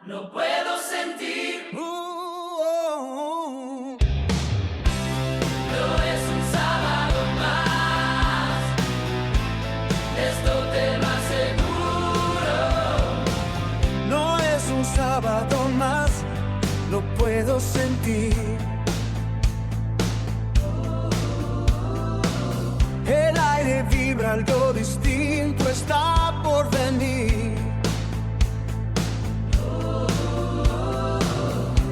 no puedo sentir. No es un sábado más, esto te lo aseguro. No es un sábado más, lo puedo sentir. El aire vibra, algo distinto está por venir.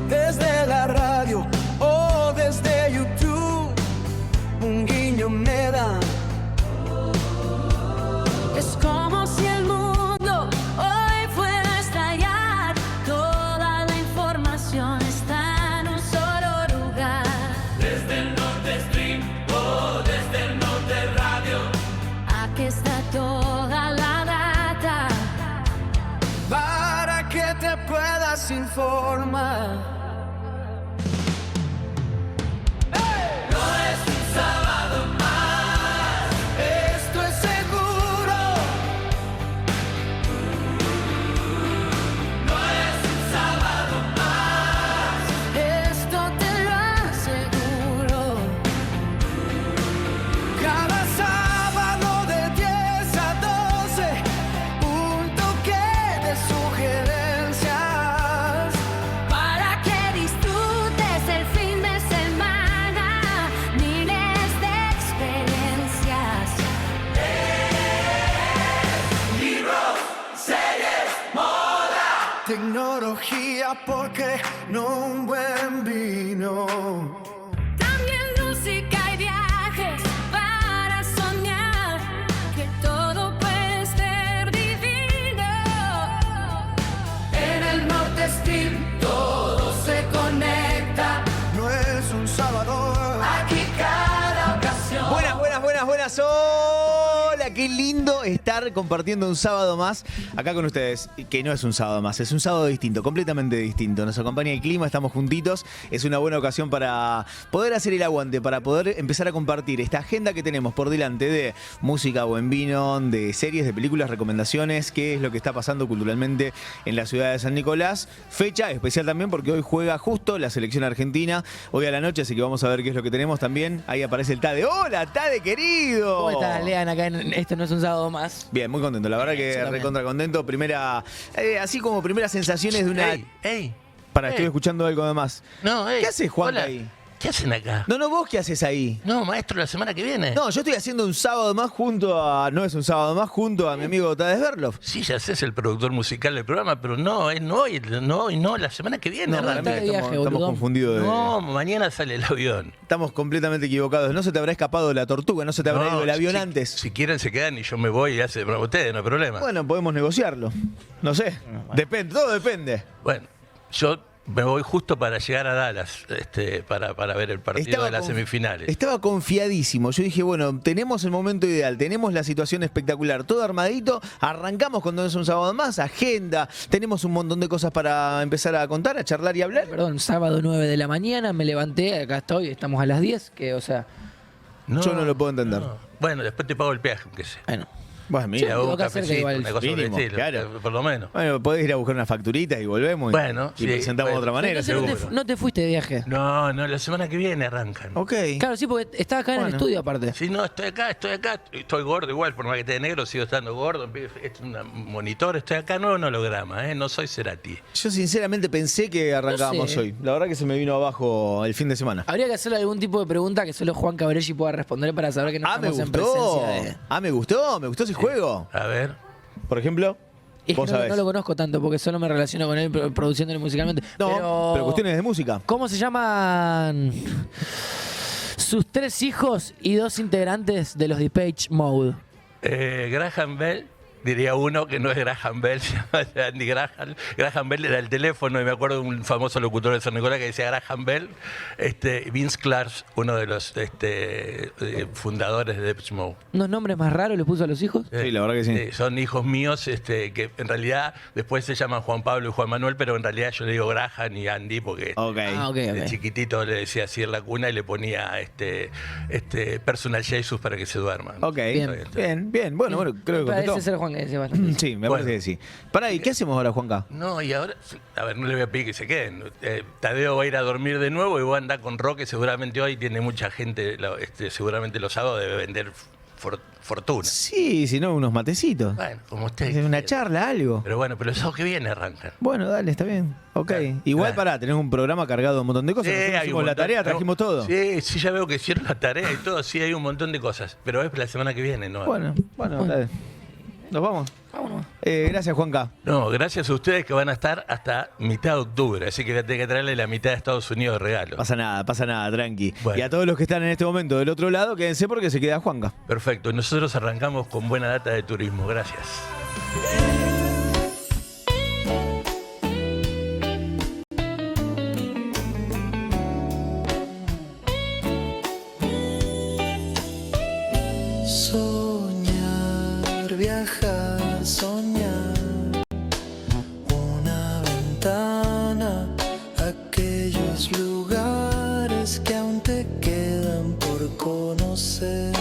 Desde la radio o desde YouTube, un guiño me da. Es como si el mundo hoy fuera a estallar. Toda la información está en un solo lugar. Desde el Norte Stream o desde el Norte Radio, Aquí está toda la data. Para que te puedas informar. no es un sábado más, Esto es seguro. no es un sábado más, Esto te lo aseguro. Cada sábado de 10 a 12, un toque de sugerencias. Para que disfrutes el fin de semana, miles de experiencias. libros, series, moda. Tecnología, porque no un buen vino. También música y viajes para soñar que todo puede ser divino. En el Norte Stream todo se conecta, No es un sábado. aquí cada ocasión. Buenas. Hola, qué lindo estar compartiendo un sábado más acá con ustedes. Que no es un sábado más, es un sábado distinto, completamente distinto. Nos acompaña el clima, estamos juntitos. Es una buena ocasión para poder hacer el aguante, para poder empezar a compartir esta agenda que tenemos por delante de música, buen vino, de series, de películas, recomendaciones, qué es lo que está pasando culturalmente en la ciudad de San Nicolás. Fecha especial también porque hoy juega justo la selección argentina, hoy a la noche, así que vamos a ver qué es lo que tenemos también. Ahí aparece el Tade. ¡Hola, Tade, querido! ¿Cómo estás, Lean? Acá en Esto No Es Un Sábado Más. Bien, muy contento, la verdad que Yo también. recontra contento. Así como primeras sensaciones de una... Ey. Estoy escuchando algo de más. No, ey. ¿Qué haces, Juan, Hola. ahí? ¿Qué hacen acá? No, vos qué haces ahí. No, maestro, la semana que viene. No, yo estoy haciendo un sábado más junto a... No es un sábado más junto a mi amigo Tade Sverlov. Sí, ya sé, es el productor musical del programa, pero no, es no hoy, no, la semana que viene. No, para mí está de viaje, estamos boludo. confundidos. No, mañana sale el avión. Estamos completamente equivocados. No se te habrá escapado la tortuga, no se te habrá ido el avión antes. Si quieren se quedan y yo me voy y hace para ustedes, no hay problema. Bueno, podemos negociarlo. No sé. Depende, todo depende. Bueno, yo me voy justo para llegar a Dallas, para ver el partido de las semifinales. Estaba confiadísimo. Yo dije, bueno, tenemos el momento ideal, tenemos la situación espectacular, todo armadito. Arrancamos cuando es un sábado más, agenda. Tenemos un montón de cosas para empezar a contar, a charlar y hablar. Perdón, sábado 9 de la mañana, me levanté, acá estoy, estamos a las 10, que, o sea, Yo no lo puedo entender. Bueno, después te pago el peaje, aunque sea. bueno. Bueno, Sí, Te mira. hago un tengo que hacer que cafecito, igual una cosa por el mínimo, estilo, claro. por lo menos. Bueno, podés ir a buscar unas facturitas y volvemos. Bueno, y sí, presentamos de bueno. otra manera, Entonces seguro. no te fuiste de viaje. No, la semana que viene arrancan. Ok. Claro, sí, porque estás acá en el Bueno. estudio aparte. Sí, no, estoy acá. Estoy gordo igual, por más que esté negro, sigo estando gordo. Es un monitor, estoy acá, no un holograma, no soy Cerati. Yo sinceramente pensé que arrancábamos No sé. hoy. La verdad que se me vino abajo el fin de semana. Habría que hacerle algún tipo de pregunta que solo Juan Cabrelli pueda responder para saber que no Me estamos en gustó. presencia de... Me gustó ese juego. A ver. Por ejemplo, Es que vos sabés. no lo conozco tanto porque solo me relaciono con él produciéndole musicalmente. No, pero cuestiones de música. ¿Cómo se llaman sus 3 hijos y 2 integrantes de los Depeche Mode? Graham Bell, diría uno que no es Graham Bell, se llama Andy Graham. Graham Bell era el teléfono y me acuerdo de un famoso locutor de San Nicolás que decía Graham Bell. Vince Clarke, uno de los fundadores de Depeche Mode. ¿Unos nombres más raros le puso a los hijos? Sí, la verdad que sí. Son hijos míos que en realidad después se llaman Juan Pablo y Juan Manuel, pero en realidad yo le digo Graham y Andy porque Ok. Ah, ok, de ok. chiquitito le decía así en la cuna y le ponía Personal Jesus para que se duerman. Ok. Bien. Bien. Bueno, creo que Parece contestó. ser Juan Juan, que decía bastante. Sí, me Bueno. parece que sí. Pará, ¿y qué hacemos ahora, Juanca? No, y ahora, a ver, no le voy a pedir que se queden. Tadeo va a ir a dormir de nuevo y va a andar con Roque. Seguramente hoy tiene mucha gente, seguramente los sábados debe vender fortuna. Sí, si no, unos matecitos. Bueno, como usted. Una quiera. charla, algo. Pero bueno, pero el sábado que viene arrancan. Bueno, dale, está bien. Ok. Claro. Igual, Claro. pará, tenés un programa cargado de un montón de cosas. Nosotros hay hicimos un la montón- tarea, trajimos todo. Sí, ya veo que hicieron la tarea y todo. Sí, hay un montón de cosas. Pero es la semana que viene, ¿no? Bueno, dale. ¿Nos vamos? Vámonos. Gracias, Juanca. No, gracias a ustedes que van a estar hasta mitad de octubre. Así que voy a tener que traerle la mitad de Estados Unidos de regalo. Pasa nada, tranqui. Bueno. Y a todos los que están en este momento del otro lado, quédense porque se queda Juanca. Perfecto. Nosotros arrancamos con buena data de turismo. Gracias. Soñar, viajar, soñar. Una ventana a aquellos lugares que aún te quedan por conocer.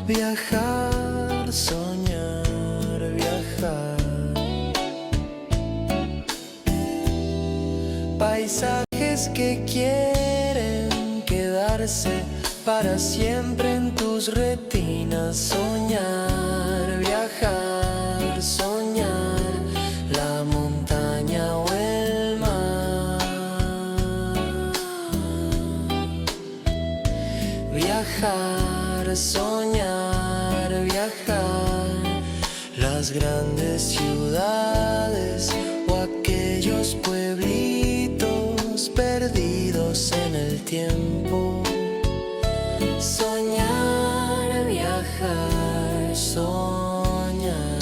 Viajar, soñar, viajar. Paisajes que quieren quedarse para siempre en tus retinas. Soñar, viajar, soñar, la montaña o el mar. Viajar, soñar, viajar, las grandes ciudades o aquellos pueblitos perdidos en el tiempo. Soñar, viajar, soñar.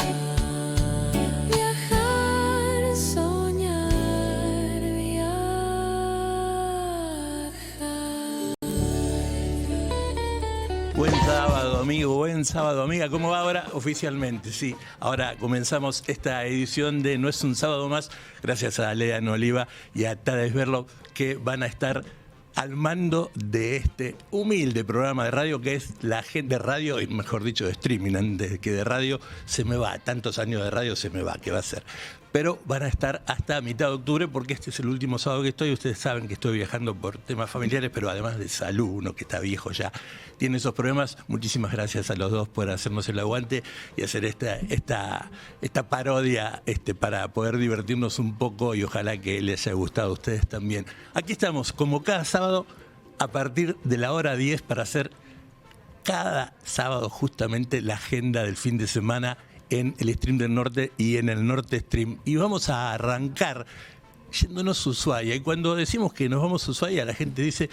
Viajar, soñar, viajar. Buen sábado, amigo, buen sábado, amiga. ¿Cómo va ahora? Oficialmente, sí. Ahora comenzamos esta edición de No es un sábado más, gracias a Lean Oliva y a Tadej Berlov, que van a estar al mando de este humilde programa de radio que es la gente de radio, y mejor dicho de streaming, antes que de radio se me va, tantos años de radio se me va, ¿qué va a ser? Pero van a estar hasta mitad de octubre porque este es el último sábado que estoy. Ustedes saben que estoy viajando por temas familiares, pero además de salud, uno que está viejo ya tiene esos problemas. Muchísimas gracias a los dos por hacernos el aguante y hacer esta parodia para poder divertirnos un poco y ojalá que les haya gustado a ustedes también. Aquí estamos, como cada sábado, a partir de la hora 10 para hacer cada sábado justamente la agenda del fin de semana en el Stream del Norte y en el Norte Stream. Y vamos a arrancar yéndonos a Ushuaia. Y cuando decimos que nos vamos a Ushuaia, la gente dice,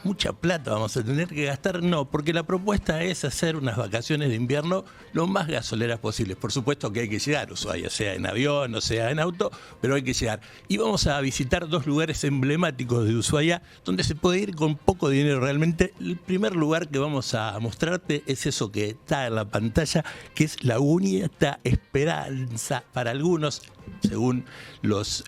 mucha plata vamos a tener que gastar. No, porque la propuesta es hacer unas vacaciones de invierno lo más gasoleras posibles. Por supuesto que hay que llegar a Ushuaia, sea en avión o sea en auto, pero hay que llegar. Y vamos a visitar dos lugares emblemáticos de Ushuaia donde se puede ir con poco dinero realmente. El primer lugar que vamos a mostrarte es eso que está en la pantalla, que es Lagunita Esperanza. Para algunos, según los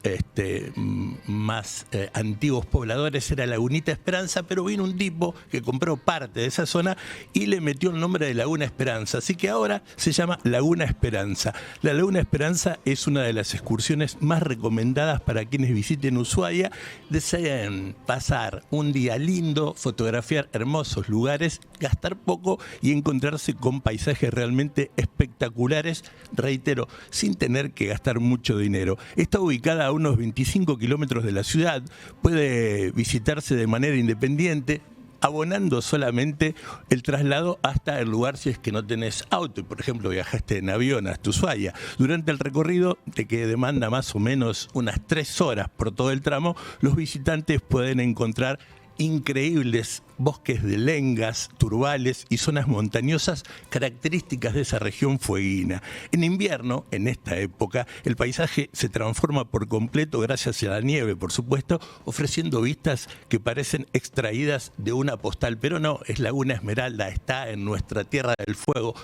más antiguos pobladores, era Lagunita Esperanza, pero vino un tipo que compró parte de esa zona y le metió el nombre de Laguna Esperanza. Así que ahora se llama Laguna Esperanza. La Laguna Esperanza es una de las excursiones más recomendadas para quienes visiten Ushuaia, deseen pasar un día lindo, fotografiar hermosos lugares, gastar poco y encontrarse con paisajes realmente espectaculares, reitero, sin tener que gastar mucho dinero. Está ubicada a unos 25 kilómetros de la ciudad, puede visitarse de manera independiente, abonando solamente el traslado hasta el lugar si es que no tenés auto y por ejemplo viajaste en avión hasta Ushuaia. Durante el recorrido, que demanda más o menos unas 3 horas por todo el tramo, los visitantes pueden encontrar increíbles bosques de lengas, turbales y zonas montañosas características de esa región fueguina. En invierno, en esta época, el paisaje se transforma por completo gracias a la nieve, por supuesto, ofreciendo vistas que parecen extraídas de una postal, pero no, es Laguna Esmeralda, está en nuestra Tierra del Fuego,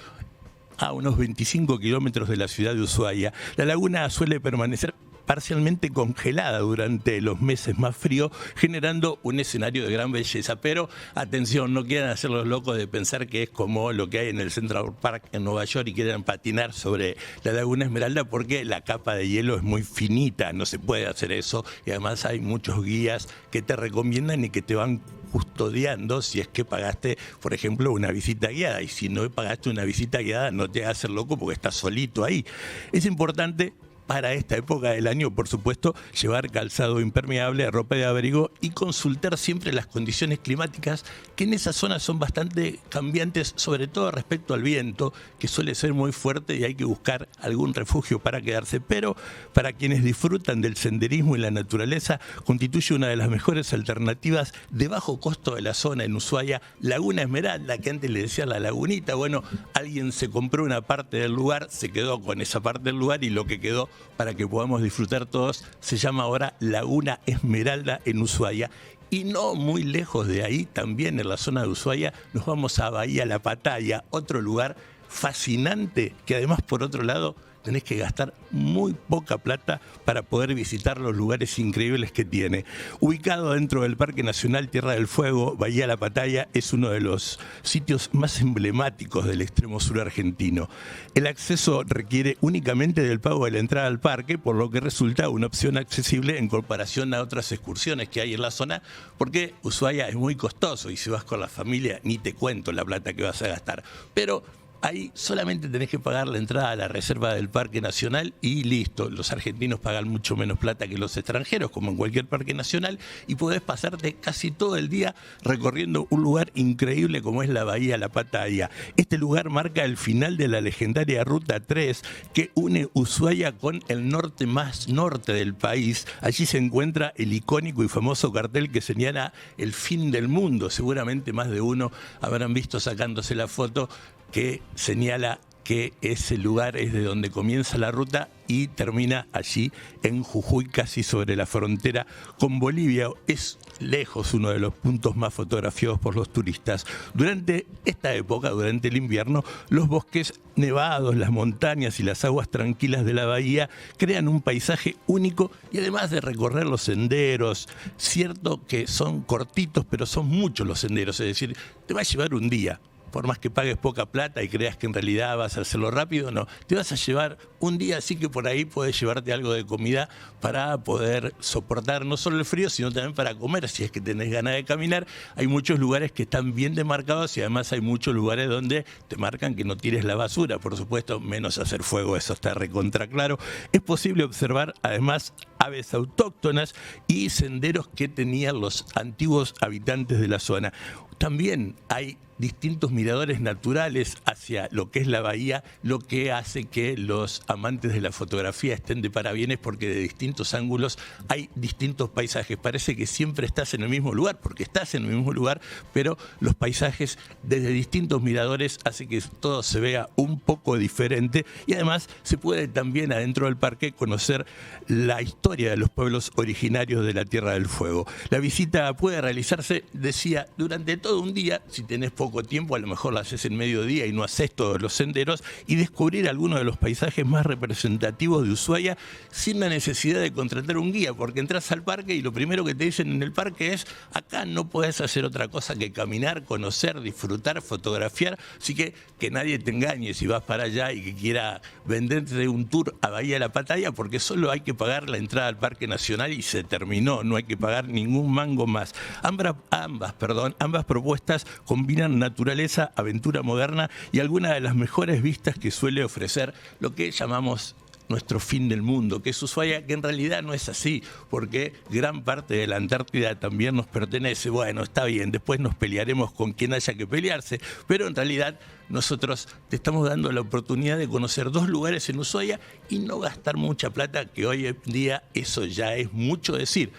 a unos 25 kilómetros de la ciudad de Ushuaia. La laguna suele permanecer parcialmente congelada durante los meses más fríos, generando un escenario de gran belleza. Pero atención, no quieran hacer los locos de pensar que es como lo que hay en el Central Park en Nueva York y quieran patinar sobre la Laguna Esmeralda, porque la capa de hielo es muy finita, no se puede hacer eso, y además hay muchos guías que te recomiendan y que te van custodiando si es que pagaste, por ejemplo, una visita guiada, y si no pagaste una visita guiada no te hagas hacer loco porque estás solito ahí. Es importante para esta época del año, por supuesto, llevar calzado impermeable, ropa de abrigo y consultar siempre las condiciones climáticas, que en esa zona son bastante cambiantes, sobre todo respecto al viento, que suele ser muy fuerte y hay que buscar algún refugio para quedarse. Pero para quienes disfrutan del senderismo y la naturaleza, constituye una de las mejores alternativas de bajo costo de la zona en Ushuaia, Laguna Esmeralda, que antes le decían la lagunita. Bueno, alguien se compró una parte del lugar, se quedó con esa parte del lugar y lo que quedó para que podamos disfrutar todos se llama ahora Laguna Esmeralda en Ushuaia. Y no muy lejos de ahí, también en la zona de Ushuaia, nos vamos a Bahía La Pataya, otro lugar fascinante que además, por otro lado, tenés que gastar muy poca plata para poder visitar los lugares increíbles que tiene. Ubicado dentro del Parque Nacional Tierra del Fuego, Bahía La Pataya es uno de los sitios más emblemáticos del extremo sur argentino. El acceso requiere únicamente del pago de la entrada al parque, por lo que resulta una opción accesible en comparación a otras excursiones que hay en la zona, porque Ushuaia es muy costoso y si vas con la familia ni te cuento la plata que vas a gastar. Pero ahí solamente tenés que pagar la entrada a la reserva del Parque Nacional y listo. Los argentinos pagan mucho menos plata que los extranjeros, como en cualquier parque nacional, y podés pasarte casi todo el día recorriendo un lugar increíble como es la Bahía La Pataya. Este lugar marca el final de la legendaria Ruta 3 que une Ushuaia con el norte más norte del país. Allí se encuentra el icónico y famoso cartel que señala el fin del mundo. Seguramente más de uno habrán visto sacándose la foto que señala que ese lugar es de donde comienza la ruta y termina allí en Jujuy, casi sobre la frontera con Bolivia. Es lejos uno de los puntos más fotografiados por los turistas. Durante esta época, durante el invierno, los bosques nevados, las montañas y las aguas tranquilas de la bahía crean un paisaje único, y además de recorrer los senderos, cierto que son cortitos, pero son muchos los senderos, es decir, te va a llevar un día. Por más que pagues poca plata y creas que en realidad vas a hacerlo rápido, no. Te vas a llevar un día, así que por ahí puedes llevarte algo de comida para poder soportar no solo el frío, sino también para comer, si es que tenés ganas de caminar. Hay muchos lugares que están bien demarcados y además hay muchos lugares donde te marcan que no tires la basura. Por supuesto, menos hacer fuego, eso está recontra claro. Es posible observar además aves autóctonas y senderos que tenían los antiguos habitantes de la zona. También hay distintos miradores naturales hacia lo que es la bahía, lo que hace que los amantes de la fotografía estén de parabienes, porque de distintos ángulos hay distintos paisajes. Parece que siempre estás en el mismo lugar, porque estás en el mismo lugar, pero los paisajes desde distintos miradores hace que todo se vea un poco diferente, y además se puede también adentro del parque conocer la historia de los pueblos originarios de la Tierra del Fuego. La visita puede realizarse, decía, durante todo un día. Si tenés poco tiempo, a lo mejor la haces en mediodía y no haces todos los senderos, y descubrir algunos de los paisajes más representativos de Ushuaia sin la necesidad de contratar un guía, porque entras al parque y lo primero que te dicen en el parque es: acá no podés hacer otra cosa que caminar, conocer, disfrutar, fotografiar. Así que nadie te engañe si vas para allá y que quiera venderte un tour a Bahía La Pataya, porque solo hay que pagar la entrada al Parque Nacional y se terminó, no hay que pagar ningún mango más. Ambas propuestas combinan naturaleza, aventura moderna y algunas de las mejores vistas que suele ofrecer lo que llamamos nuestro fin del mundo, que es Ushuaia, que en realidad no es así, porque gran parte de la Antártida también nos pertenece. Bueno, está bien, después nos pelearemos con quien haya que pelearse, pero en realidad nosotros te estamos dando la oportunidad de conocer 2 lugares en Ushuaia y no gastar mucha plata, que hoy en día eso ya es mucho decir.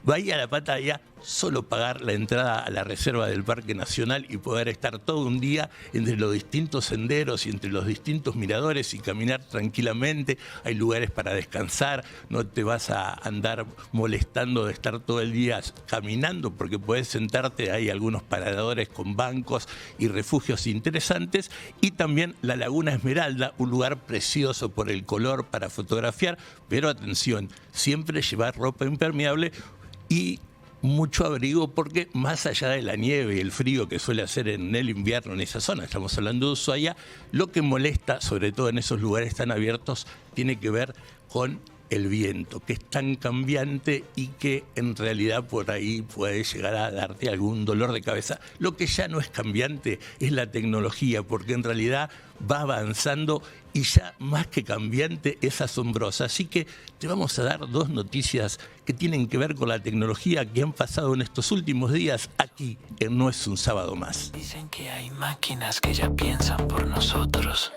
Bahía La Pataya, solo pagar la entrada a la reserva del Parque Nacional y poder estar todo un día entre los distintos senderos y entre los distintos miradores y caminar tranquilamente. Hay lugares para descansar, no te vas a andar molestando de estar todo el día caminando porque puedes sentarte, hay algunos paradores con bancos y refugios interesantes. Y también la Laguna Esmeralda, un lugar precioso por el color para fotografiar, pero atención, siempre llevar ropa impermeable y mucho abrigo, porque más allá de la nieve y el frío que suele hacer en el invierno en esa zona, estamos hablando de Ushuaia, lo que molesta, sobre todo en esos lugares tan abiertos, tiene que ver con el viento, que es tan cambiante y que en realidad por ahí puede llegar a darte algún dolor de cabeza. Lo que ya no es cambiante es la tecnología, porque en realidad va avanzando y ya más que cambiante es asombrosa. Así que te vamos a dar dos noticias que tienen que ver con la tecnología que han pasado en estos últimos días aquí en No es un sábado más. Dicen que hay máquinas que ya piensan por nosotros.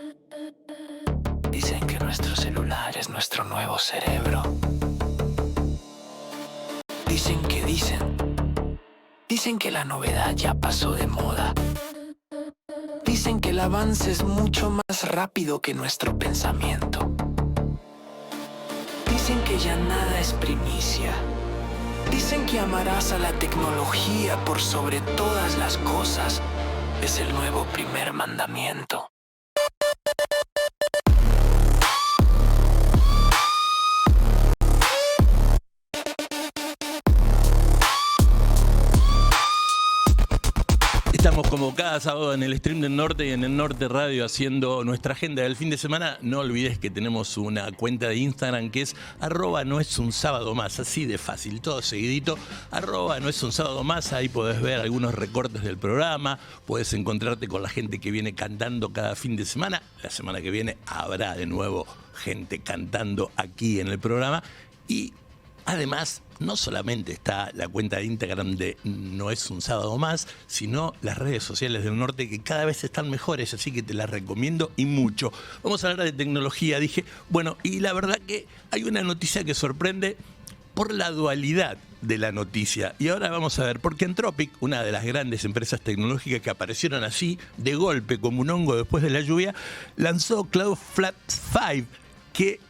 Dicen que nuestro celular es nuestro nuevo cerebro. Dicen que Dicen que la novedad ya pasó de moda. Dicen que el avance es mucho más rápido que nuestro pensamiento. Dicen que ya nada es primicia. Dicen que amarás a la tecnología por sobre todas las cosas. Es el nuevo primer mandamiento. Estamos como cada sábado en el Stream del Norte y en el Norte Radio haciendo nuestra agenda del fin de semana. No olvides que tenemos una cuenta de Instagram que es @noesunsábadomás, así de fácil, todo seguidito, @noesunsábadomás. Ahí podés ver algunos recortes del programa, podés encontrarte con la gente que viene cantando cada fin de semana. La semana que viene habrá de nuevo gente cantando aquí en el programa. Y además, no solamente está la cuenta de Instagram de No es un sábado más, sino las redes sociales del norte que cada vez están mejores, así que te las recomiendo y mucho. Vamos a hablar de tecnología, dije, bueno, y la verdad que hay una noticia que sorprende por la dualidad de la noticia. Y ahora vamos a ver, porque Anthropic, una de las grandes empresas tecnológicas que aparecieron así, de golpe, como un hongo después de la lluvia, lanzó Cloudflare 5, que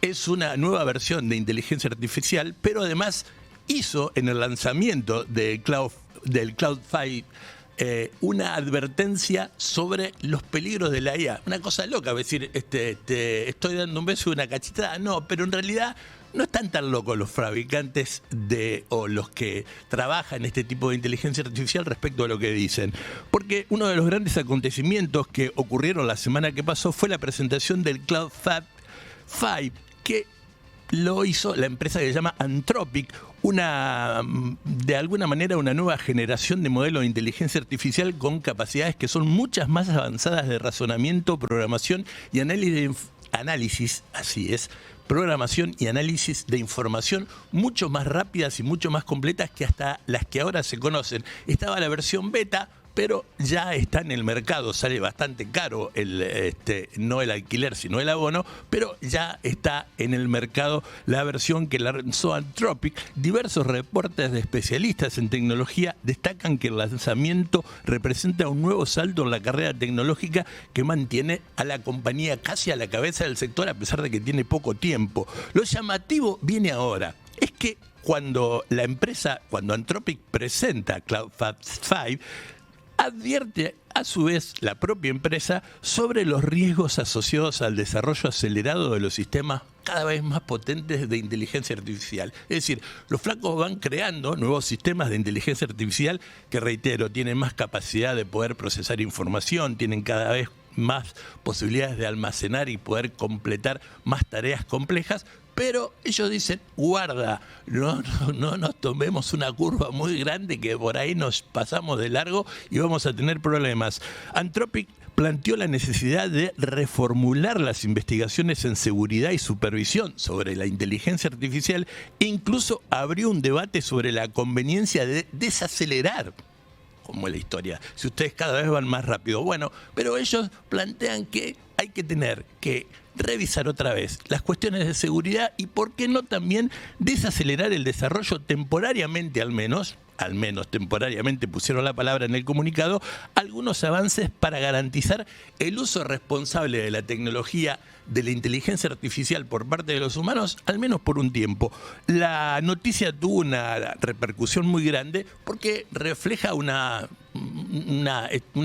es una nueva versión de inteligencia artificial, pero además hizo en el lanzamiento del Cloudflare una advertencia sobre los peligros de la IA. Una cosa loca, es decir, te estoy dando un beso y una cachetada. No, pero en realidad no están tan locos los fabricantes o los que trabajan en este tipo de inteligencia artificial respecto a lo que dicen. Porque uno de los grandes acontecimientos que ocurrieron la semana que pasó fue la presentación del Cloudflare 5, que lo hizo la empresa que se llama Anthropic, de alguna manera una nueva generación de modelos de inteligencia artificial con capacidades que son muchas más avanzadas de razonamiento, programación y análisis, así es, programación y análisis de información mucho más rápidas y mucho más completas que hasta las que ahora se conocen. Estaba la versión beta, pero ya está en el mercado, sale bastante caro no el alquiler, sino el abono, pero ya está en el mercado la versión que lanzó Anthropic. Diversos reportes de especialistas en tecnología destacan que el lanzamiento representa un nuevo salto en la carrera tecnológica que mantiene a la compañía casi a la cabeza del sector a pesar de que tiene poco tiempo. Lo llamativo viene ahora, es que cuando Anthropic presenta Cloudflare 5, advierte a su vez la propia empresa sobre los riesgos asociados al desarrollo acelerado de los sistemas cada vez más potentes de inteligencia artificial. Es decir, los flacos van creando nuevos sistemas de inteligencia artificial que, reitero, tienen más capacidad de poder procesar información, tienen cada vez más posibilidades de almacenar y poder completar más tareas complejas. Pero ellos dicen, guarda, no nos tomemos una curva muy grande que por ahí nos pasamos de largo y vamos a tener problemas. Anthropic planteó la necesidad de reformular las investigaciones en seguridad y supervisión sobre la inteligencia artificial e incluso abrió un debate sobre la conveniencia de desacelerar, como es la historia, si ustedes cada vez van más rápido. Bueno, pero ellos plantean que hay que tener que revisar otra vez las cuestiones de seguridad y, por qué no, también desacelerar el desarrollo temporariamente, al menos temporariamente pusieron la palabra en el comunicado, algunos avances para garantizar el uso responsable de la tecnología de la inteligencia artificial por parte de los humanos, al menos por un tiempo. La noticia tuvo una repercusión muy grande porque refleja una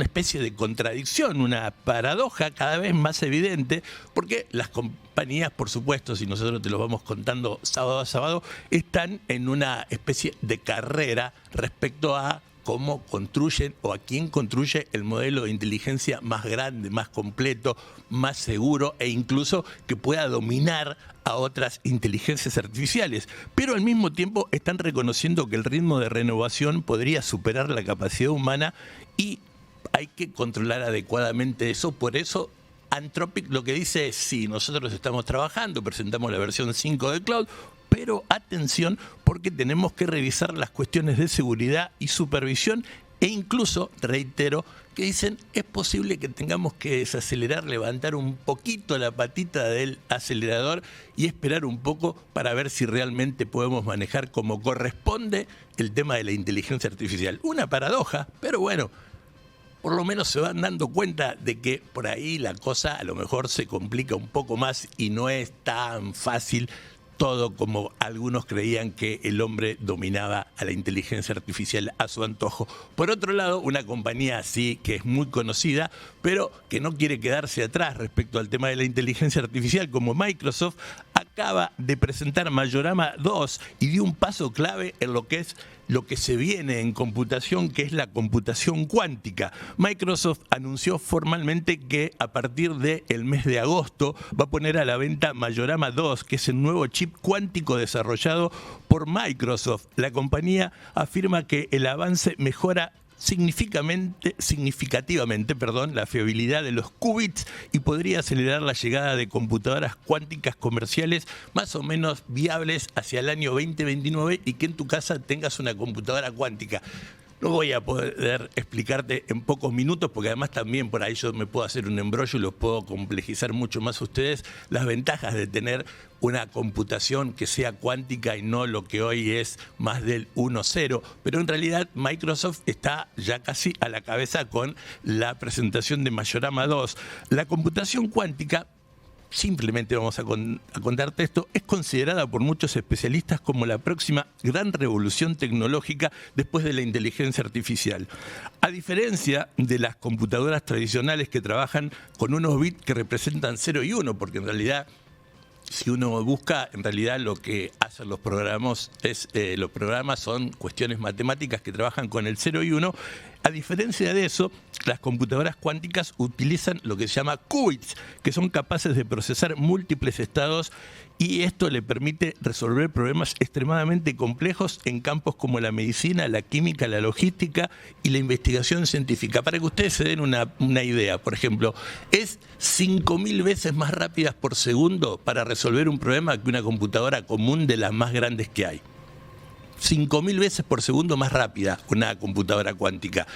especie de contradicción, una paradoja cada vez más evidente, porque las compañías, por supuesto, si nosotros te lo vamos contando sábado a sábado, están en una especie de carrera respecto a cómo construyen o a quién construye el modelo de inteligencia más grande, más completo, más seguro e incluso que pueda dominar a otras inteligencias artificiales. Pero al mismo tiempo están reconociendo que el ritmo de renovación podría superar la capacidad humana y hay que controlar adecuadamente eso. Por eso Anthropic lo que dice es: sí, nosotros estamos trabajando, presentamos la versión 5 de Cloud, pero atención, porque tenemos que revisar las cuestiones de seguridad y supervisión e incluso, reitero, que dicen es posible que tengamos que desacelerar, levantar un poquito la patita del acelerador y esperar un poco para ver si realmente podemos manejar como corresponde el tema de la inteligencia artificial. Una paradoja, pero bueno, por lo menos se van dando cuenta de que por ahí la cosa a lo mejor se complica un poco más y no es tan fácil todo como algunos creían que el hombre dominaba a la inteligencia artificial a su antojo. Por otro lado, una compañía así que es muy conocida, pero que no quiere quedarse atrás respecto al tema de la inteligencia artificial, como Microsoft, acaba de presentar Majorama 2 y dio un paso clave en lo que se viene en computación, que es la computación cuántica. Microsoft anunció formalmente que a partir del mes de agosto va a poner a la venta Majorama 2, que es el nuevo chip cuántico desarrollado por Microsoft. La compañía afirma que el avance mejora significativamente la fiabilidad de los qubits y podría acelerar la llegada de computadoras cuánticas comerciales más o menos viables hacia el año 2029 y que en tu casa tengas una computadora cuántica. No voy a poder explicarte en pocos minutos, porque además también por ahí yo me puedo hacer un embrollo y los puedo complejizar mucho más a ustedes, las ventajas de tener una computación que sea cuántica y no lo que hoy es más del 1-0. Pero en realidad Microsoft está ya casi a la cabeza con la presentación de Majorama 2. La computación cuántica, simplemente vamos a contarte esto, es considerada por muchos especialistas como la próxima gran revolución tecnológica después de la inteligencia artificial. A diferencia de las computadoras tradicionales que trabajan con unos bits que representan 0 y 1, porque en realidad, si uno busca, en realidad lo que hacen los programas son cuestiones matemáticas que trabajan con el 0 y 1. A diferencia de eso, las computadoras cuánticas utilizan lo que se llama qubits, que son capaces de procesar múltiples estados, y esto le permite resolver problemas extremadamente complejos en campos como la medicina, la química, la logística y la investigación científica. Para que ustedes se den una idea, por ejemplo, es 5.000 veces más rápidas por segundo para resolver un problema que una computadora común de las más grandes que hay. 5.000 veces por segundo más rápida una computadora cuántica.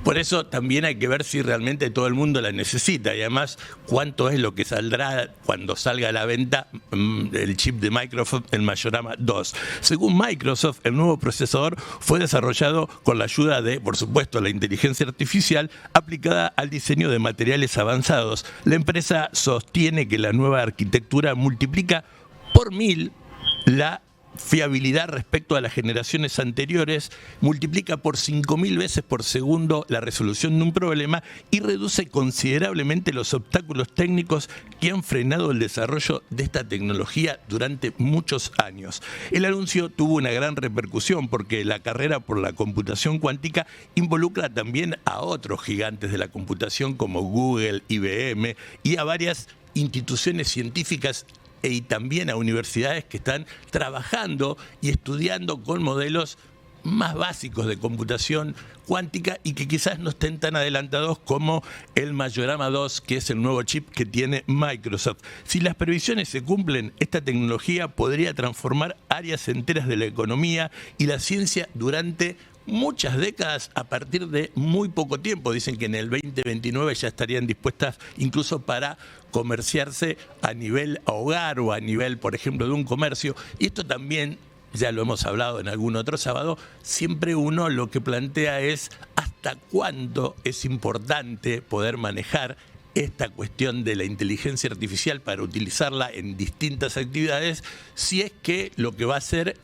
Por eso también hay que ver si realmente todo el mundo la necesita y además cuánto es lo que saldrá cuando salga a la venta el chip de Microsoft, el Majorama 2. Según Microsoft, el nuevo procesador fue desarrollado con la ayuda de, por supuesto, la inteligencia artificial aplicada al diseño de materiales avanzados. La empresa sostiene que la nueva arquitectura multiplica por 1000 la fiabilidad respecto a las generaciones anteriores, multiplica por 5.000 veces por segundo la resolución de un problema y reduce considerablemente los obstáculos técnicos que han frenado el desarrollo de esta tecnología durante muchos años. El anuncio tuvo una gran repercusión porque la carrera por la computación cuántica involucra también a otros gigantes de la computación como Google, IBM y a varias instituciones científicas y también a universidades que están trabajando y estudiando con modelos más básicos de computación cuántica y que quizás no estén tan adelantados como el Majorama 2, que es el nuevo chip que tiene Microsoft. Si las previsiones se cumplen, esta tecnología podría transformar áreas enteras de la economía y la ciencia durante muchas décadas a partir de muy poco tiempo. Dicen que en el 2029 ya estarían dispuestas incluso para comerciarse a nivel hogar o a nivel, por ejemplo, de un comercio. Y esto también, ya lo hemos hablado en algún otro sábado, siempre uno lo que plantea es hasta cuándo es importante poder manejar esta cuestión de la inteligencia artificial para utilizarla en distintas actividades, si es que lo que va a hacer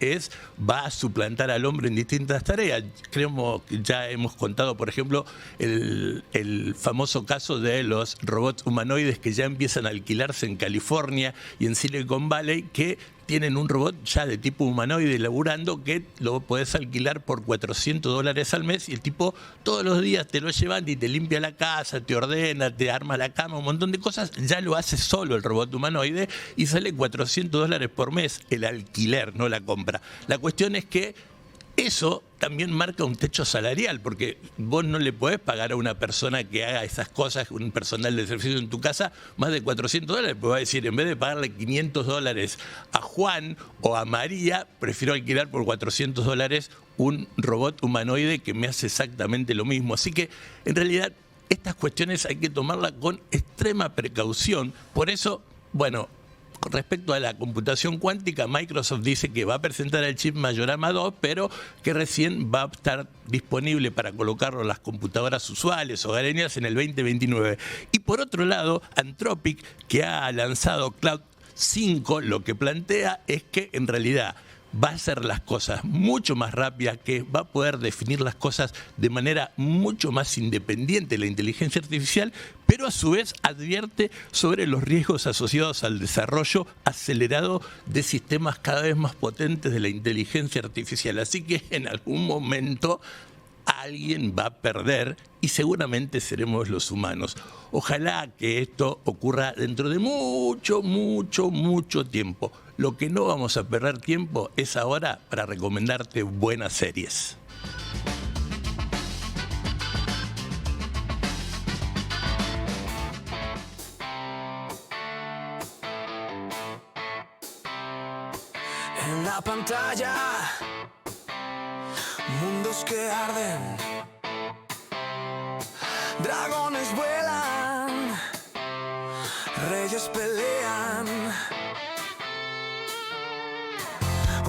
va a suplantar al hombre en distintas tareas. Creo que ya hemos contado, por ejemplo, el famoso caso de los robots humanoides que ya empiezan a alquilarse en California y en Silicon Valley, que tienen un robot ya de tipo humanoide laburando que lo podés alquilar por $400 al mes y el tipo todos los días te lo llevan y te limpia la casa, te ordena, te arma la cama, un montón de cosas. Ya lo hace solo el robot humanoide y sale $400 por mes el alquiler, no la compra. La cuestión es que eso también marca un techo salarial, porque vos no le podés pagar a una persona que haga esas cosas, un personal de servicio en tu casa, más de $400, porque va a decir, en vez de pagarle $500 a Juan o a María, prefiero alquilar por $400 un robot humanoide que me hace exactamente lo mismo. Así que, en realidad, estas cuestiones hay que tomarlas con extrema precaución. Por eso, bueno, respecto a la computación cuántica, Microsoft dice que va a presentar el chip Majorana 2, pero que recién va a estar disponible para colocarlo en las computadoras usuales hogareñas en el 2029. Y por otro lado, Anthropic, que ha lanzado Cloud 5, lo que plantea es que en realidad va a hacer las cosas mucho más rápidas, que va a poder definir las cosas de manera mucho más independiente de la inteligencia artificial, pero a su vez advierte sobre los riesgos asociados al desarrollo acelerado de sistemas cada vez más potentes de la inteligencia artificial. Así que en algún momento alguien va a perder y seguramente seremos los humanos. Ojalá que esto ocurra dentro de mucho, mucho, mucho tiempo. Lo que no vamos a perder tiempo es ahora para recomendarte buenas series. En la pantalla, mundos que arden, dragones vuelan, reyes pelean,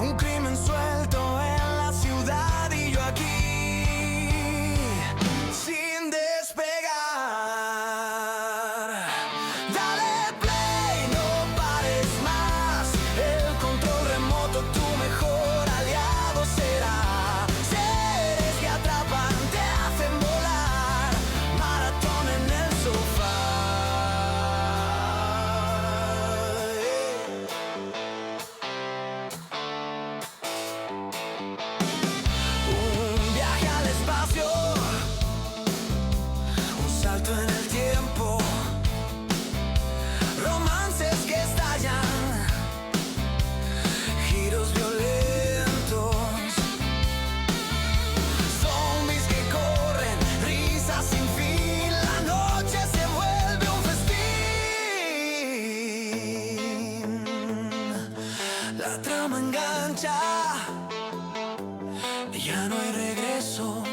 un crimen suelto en la ciudad y yo aquí sin despegar. Dale play, no pares más, el control remoto tu mejor aliado será. Seres que atrapan, te hacen volar, maratón en el sofá. Un viaje al espacio, un salto en el tiempo, romances que estallan, giros violentos, zombies que corren, risas sin fin, la noche se vuelve un festín. La trama engancha, ya no hay regreso,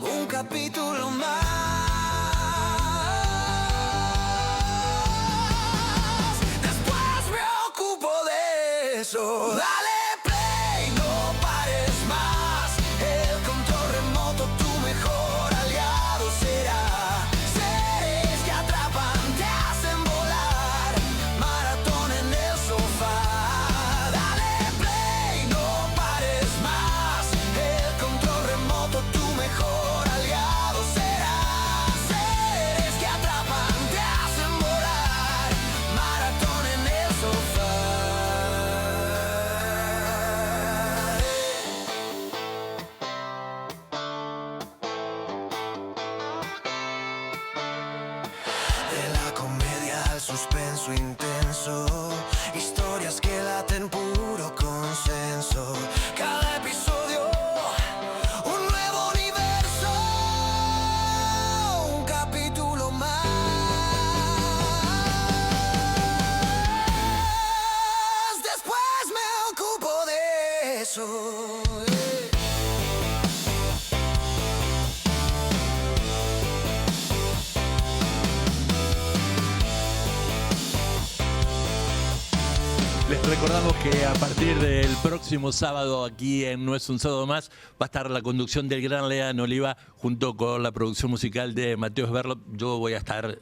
un capítulo más. Después me ocupo de eso. Dale play, no pares más, el control remoto tu mejor aliado será. Seres que atrapan, te hacen volar, maratón en el sofá. Dale play, no pares más, el control remoto tu mejor aliado será. Seres que atrapan, te hacen volar, maratón en el sofá. De la comedia al suspenso intenso, historias que laten puro consenso. Cada episodio, un nuevo universo, un capítulo más. Después me ocupo de eso. Recordamos que a partir del próximo sábado aquí en No es un sábado más va a estar la conducción del gran Lean Oliva junto con la producción musical de Mateo Sberlot. Yo voy a estar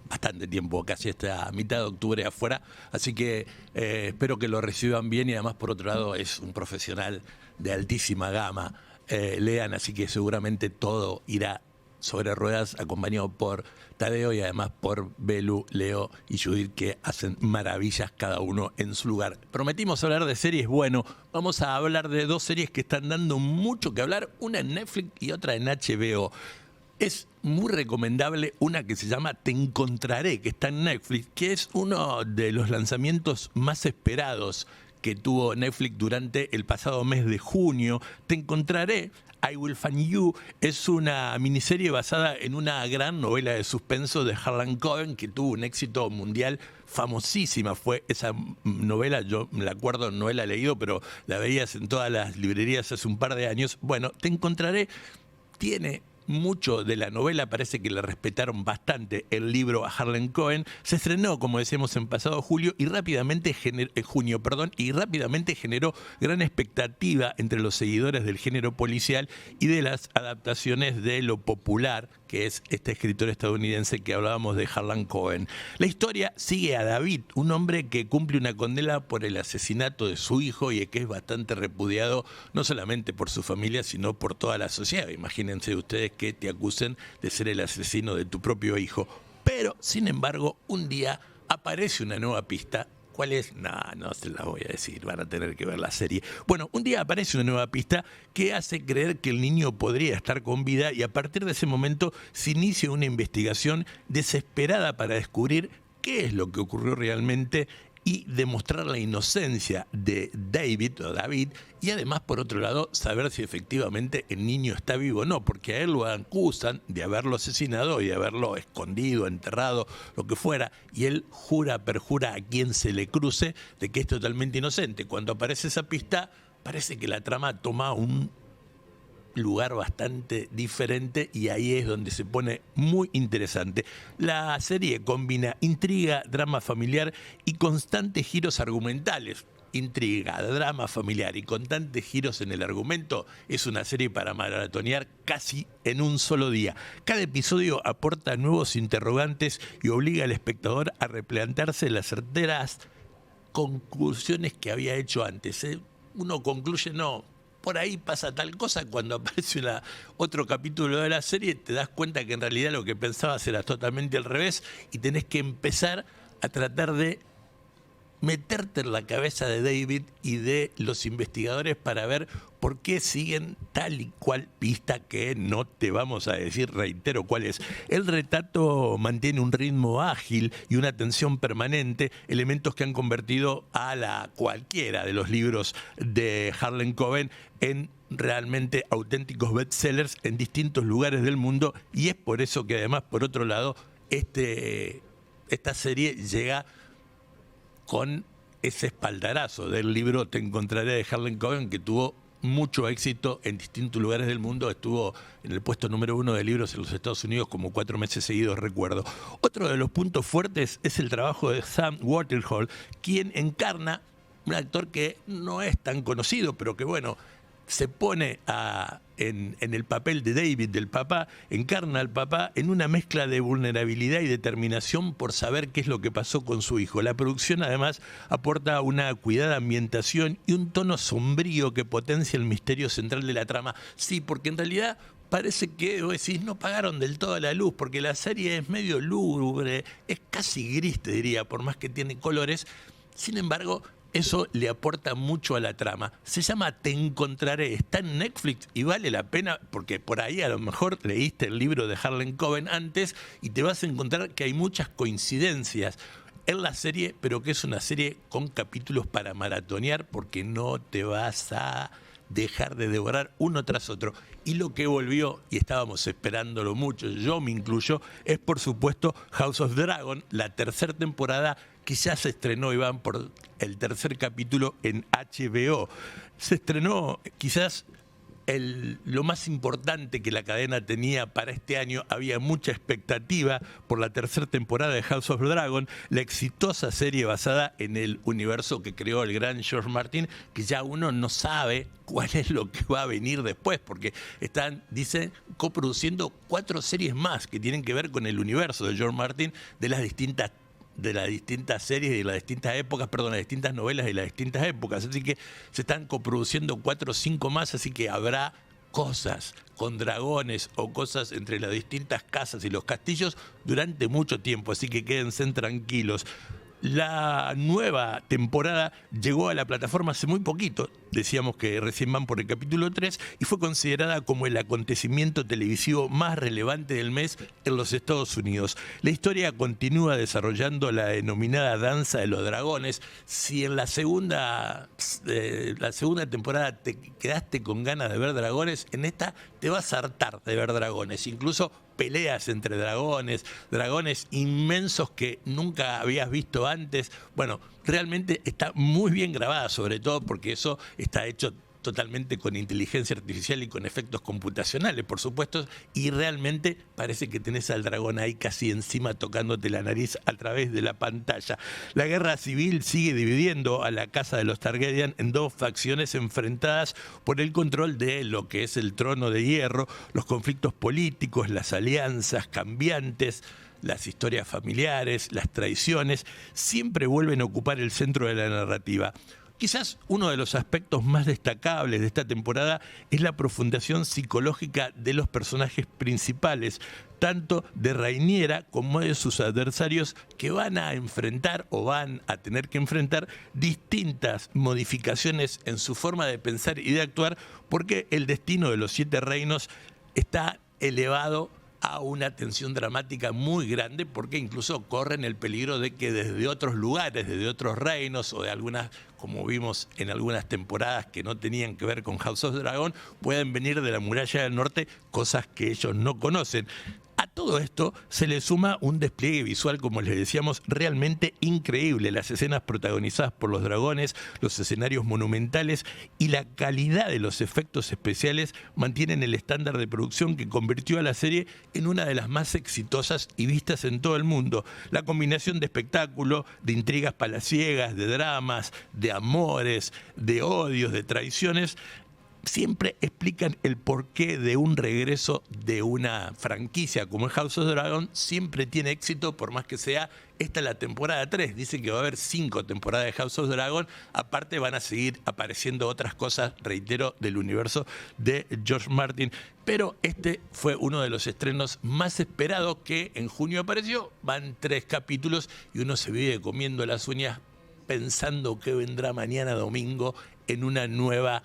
bastante tiempo, casi hasta mitad de octubre afuera, así que espero que lo reciban bien y además por otro lado es un profesional de altísima gama, Lean, así que seguramente todo irá sobre ruedas, acompañado por Tadeo y además por Belu, Leo y Judith, que hacen maravillas cada uno en su lugar. Prometimos hablar de series, bueno, vamos a hablar de dos series que están dando mucho que hablar, una en Netflix y otra en HBO. Es muy recomendable una que se llama Te Encontraré, que está en Netflix, que es uno de los lanzamientos más esperados que tuvo Netflix durante el pasado mes de junio. Te Encontraré, I Will Find You, es una miniserie basada en una gran novela de suspenso de Harlan Coben que tuvo un éxito mundial famosísima. Fue esa novela, yo me la acuerdo, no la he leído, pero la veías en todas las librerías hace un par de años. Bueno, Te Encontraré tiene mucho de la novela, parece que le respetaron bastante el libro a Harlan Coben. Se estrenó, como decíamos, en pasado junio y rápidamente generó gran expectativa entre los seguidores del género policial y de las adaptaciones de lo popular que es este escritor estadounidense que hablábamos de Harlan Coben. La historia sigue a David, un hombre que cumple una condena por el asesinato de su hijo y que es bastante repudiado no solamente por su familia, sino por toda la sociedad. Imagínense ustedes que te acusen de ser el asesino de tu propio hijo. Pero, sin embargo, un día aparece una nueva pista. ¿Cuál es? No se la voy a decir, van a tener que ver la serie. Bueno, un día aparece una nueva pista que hace creer que el niño podría estar con vida y a partir de ese momento se inicia una investigación desesperada para descubrir qué es lo que ocurrió realmente y demostrar la inocencia de David y además, por otro lado, saber si efectivamente el niño está vivo o no, porque a él lo acusan de haberlo asesinado y de haberlo escondido, enterrado, lo que fuera, y él perjura a quien se le cruce de que es totalmente inocente. Cuando aparece esa pista, parece que la trama toma un lugar bastante diferente y ahí es donde se pone muy interesante. La serie combina intriga, drama familiar y constantes giros argumentales. Intriga, drama familiar y constantes giros en el argumento, es una serie para maratonear casi en un solo día. Cada episodio aporta nuevos interrogantes y obliga al espectador a replantearse las certeras conclusiones que había hecho antes. Uno concluye, no, por ahí pasa tal cosa, cuando aparece otro capítulo de la serie te das cuenta que en realidad lo que pensabas era totalmente al revés y tenés que empezar a tratar de meterte en la cabeza de David y de los investigadores para ver por qué siguen tal y cual pista que no te vamos a decir, reitero cuál es. El retrato mantiene un ritmo ágil y una tensión permanente, elementos que han convertido a cualquiera de los libros de Harlan Coben en realmente auténticos bestsellers en distintos lugares del mundo y es por eso que además, por otro lado, esta serie llega con ese espaldarazo del libro Te Encontraré de Harlan Coben, que tuvo mucho éxito en distintos lugares del mundo. Estuvo en el puesto número 1 de libros en los Estados Unidos como 4 meses seguidos, recuerdo. Otro de los puntos fuertes es el trabajo de Sam Waterhall, quien encarna un actor que no es tan conocido, pero que bueno, se pone en el papel de David, del papá, encarna al papá en una mezcla de vulnerabilidad y determinación por saber qué es lo que pasó con su hijo. La producción además aporta una cuidada ambientación y un tono sombrío que potencia el misterio central de la trama. Sí, porque en realidad parece que, vos decís, no pagaron del todo la luz, porque la serie es medio lúgubre, es casi gris, te diría, por más que tiene colores. Sin embargo, eso le aporta mucho a la trama. Se llama Te Encontraré, está en Netflix y vale la pena porque por ahí a lo mejor leíste el libro de Harlan Coben antes y te vas a encontrar que hay muchas coincidencias en la serie, pero que es una serie con capítulos para maratonear porque no te vas a dejar de devorar uno tras otro. Y lo que volvió, y estábamos esperándolo mucho, yo me incluyo, es por supuesto House of Dragon, la tercera temporada que ya se estrenó y van por el tercer capítulo en HBO. Se estrenó quizás lo más importante que la cadena tenía para este año, había mucha expectativa por la tercera temporada de House of Dragon, la exitosa serie basada en el universo que creó el gran George Martin, que ya uno no sabe cuál es lo que va a venir después, porque están, dicen, coproduciendo 4 series más que tienen que ver con el universo de George Martin, de las distintas series, de las distintas épocas, perdón, las distintas novelas de las distintas épocas. Así que se están coproduciendo 4 o 5 más, así que habrá cosas con dragones o cosas entre las distintas casas y los castillos durante mucho tiempo, así que quédense tranquilos. La nueva temporada llegó a la plataforma hace muy poquito, decíamos que recién van por el capítulo 3, y fue considerada como el acontecimiento televisivo más relevante del mes en los Estados Unidos. La historia continúa desarrollando la denominada Danza de los Dragones. Si en la segunda temporada te quedaste con ganas de ver dragones, en esta te vas a hartar de ver dragones, incluso peleas entre dragones inmensos que nunca habías visto antes. Bueno, realmente está muy bien grabada, sobre todo porque eso está hecho totalmente con inteligencia artificial y con efectos computacionales, por supuesto, y realmente parece que tenés al dragón ahí casi encima tocándote la nariz a través de la pantalla. La guerra civil sigue dividiendo a la casa de los Targaryen en 2 facciones enfrentadas por el control de lo que es el trono de hierro, los conflictos políticos, las alianzas cambiantes, las historias familiares, las traiciones, siempre vuelven a ocupar el centro de la narrativa. Quizás uno de los aspectos más destacables de esta temporada es la profundización psicológica de los personajes principales, tanto de Rhaenyra como de sus adversarios, que van a enfrentar o van a tener que enfrentar distintas modificaciones en su forma de pensar y de actuar, porque el destino de los 7 reinos está elevado a una tensión dramática muy grande, porque incluso corren el peligro de que desde otros lugares, desde otros reinos o de algunas, como vimos en algunas temporadas que no tenían que ver con House of Dragon, pueden venir de la muralla del norte cosas que ellos no conocen. A todo esto se le suma un despliegue visual, como les decíamos, realmente increíble. Las escenas protagonizadas por los dragones, los escenarios monumentales y la calidad de los efectos especiales mantienen el estándar de producción que convirtió a la serie en una de las más exitosas y vistas en todo el mundo. La combinación de espectáculo, de intrigas palaciegas, de dramas, de amores, de odios, de traiciones, siempre explican el porqué de un regreso de una franquicia como el House of Dragon. Siempre tiene éxito, por más que sea esta la temporada 3. Dicen que va a haber 5 temporadas de House of Dragon. Aparte van a seguir apareciendo otras cosas, reitero, del universo de George Martin. Pero este fue uno de los estrenos más esperados, que en junio apareció. Van 3 capítulos y uno se vive comiendo las uñas pensando que vendrá mañana domingo en una nueva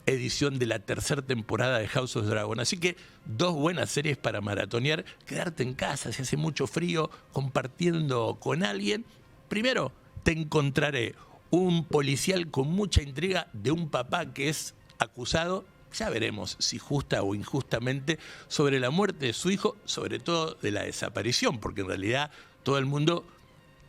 edición de la tercera temporada de House of Dragon. Así que 2 buenas series para maratonear, quedarte en casa si hace mucho frío, compartiendo con alguien. Primero, Te encontraré, un policial con mucha intriga de un papá que es acusado, ya veremos si justa o injustamente, sobre la muerte de su hijo, sobre todo de la desaparición, porque en realidad todo el mundo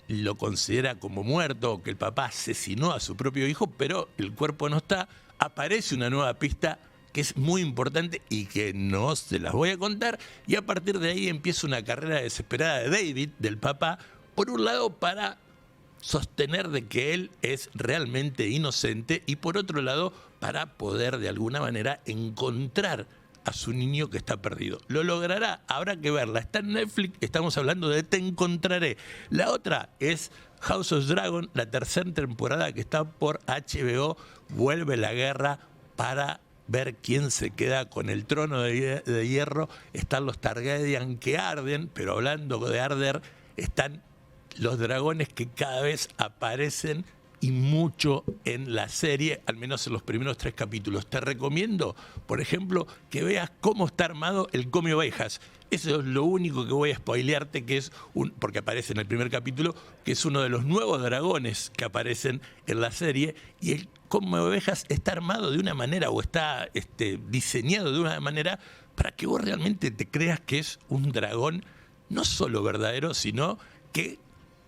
lo considera como muerto, o que el papá asesinó a su propio hijo, pero el cuerpo no está. Aparece una nueva pista que es muy importante y que no se las voy a contar, y a partir de ahí empieza una carrera desesperada de David, del papá, por un lado para sostener de que él es realmente inocente, y por otro lado para poder de alguna manera encontrar a su niño que está perdido. ¿Lo logrará? Habrá que verla. Está en Netflix, estamos hablando de Te encontraré. La otra es House of Dragon, la tercera temporada que está por HBO. Vuelve la guerra para ver quién se queda con el trono de hierro. Están los Targaryen que arden, pero hablando de arder, están los dragones que cada vez aparecen y mucho en la serie, al menos en los primeros 3 capítulos. Te recomiendo, por ejemplo, que veas cómo está armado el come ovejas. Eso es lo único que voy a spoilearte, que es porque aparece en el primer capítulo, que es uno de los nuevos dragones que aparecen en la serie, y el come ovejas está armado de una manera, o está diseñado de una manera, para que vos realmente te creas que es un dragón, no solo verdadero, sino que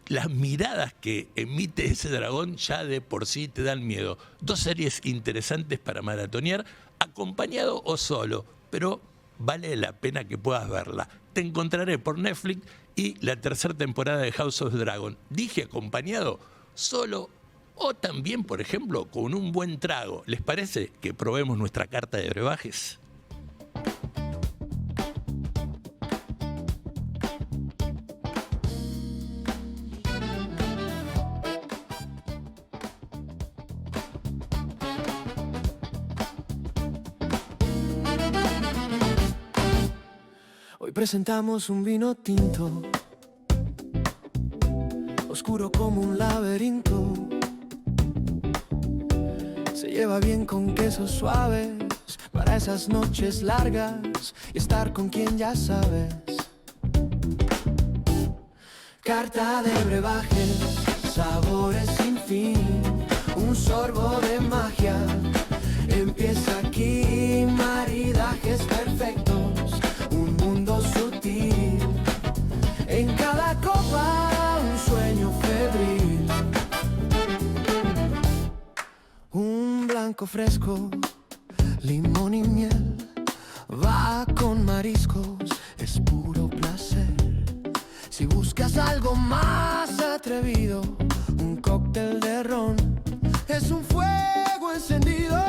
las miradas que emite ese dragón ya de por sí te dan miedo. 2 series interesantes para maratonear. A acompañado o solo, pero vale la pena que puedas verla. Te encontraré por Netflix y la tercera temporada de House of Dragon. Dije acompañado, solo o también, por ejemplo, con un buen trago. ¿Les parece que probemos nuestra carta de brebajes? Hoy presentamos un vino tinto, oscuro como un laberinto. Se lleva bien con quesos suaves para esas noches largas y estar con quien ya sabes. Carta de brebajes, sabores sin fin, un sorbo de magia. Empieza aquí, maridajes perfectos, un mundo sutil. En cada copa un sueño febril. Un blanco fresco, limón y miel, va con mariscos, es puro placer. Si buscas algo más atrevido, un cóctel de ron es un fuego encendido.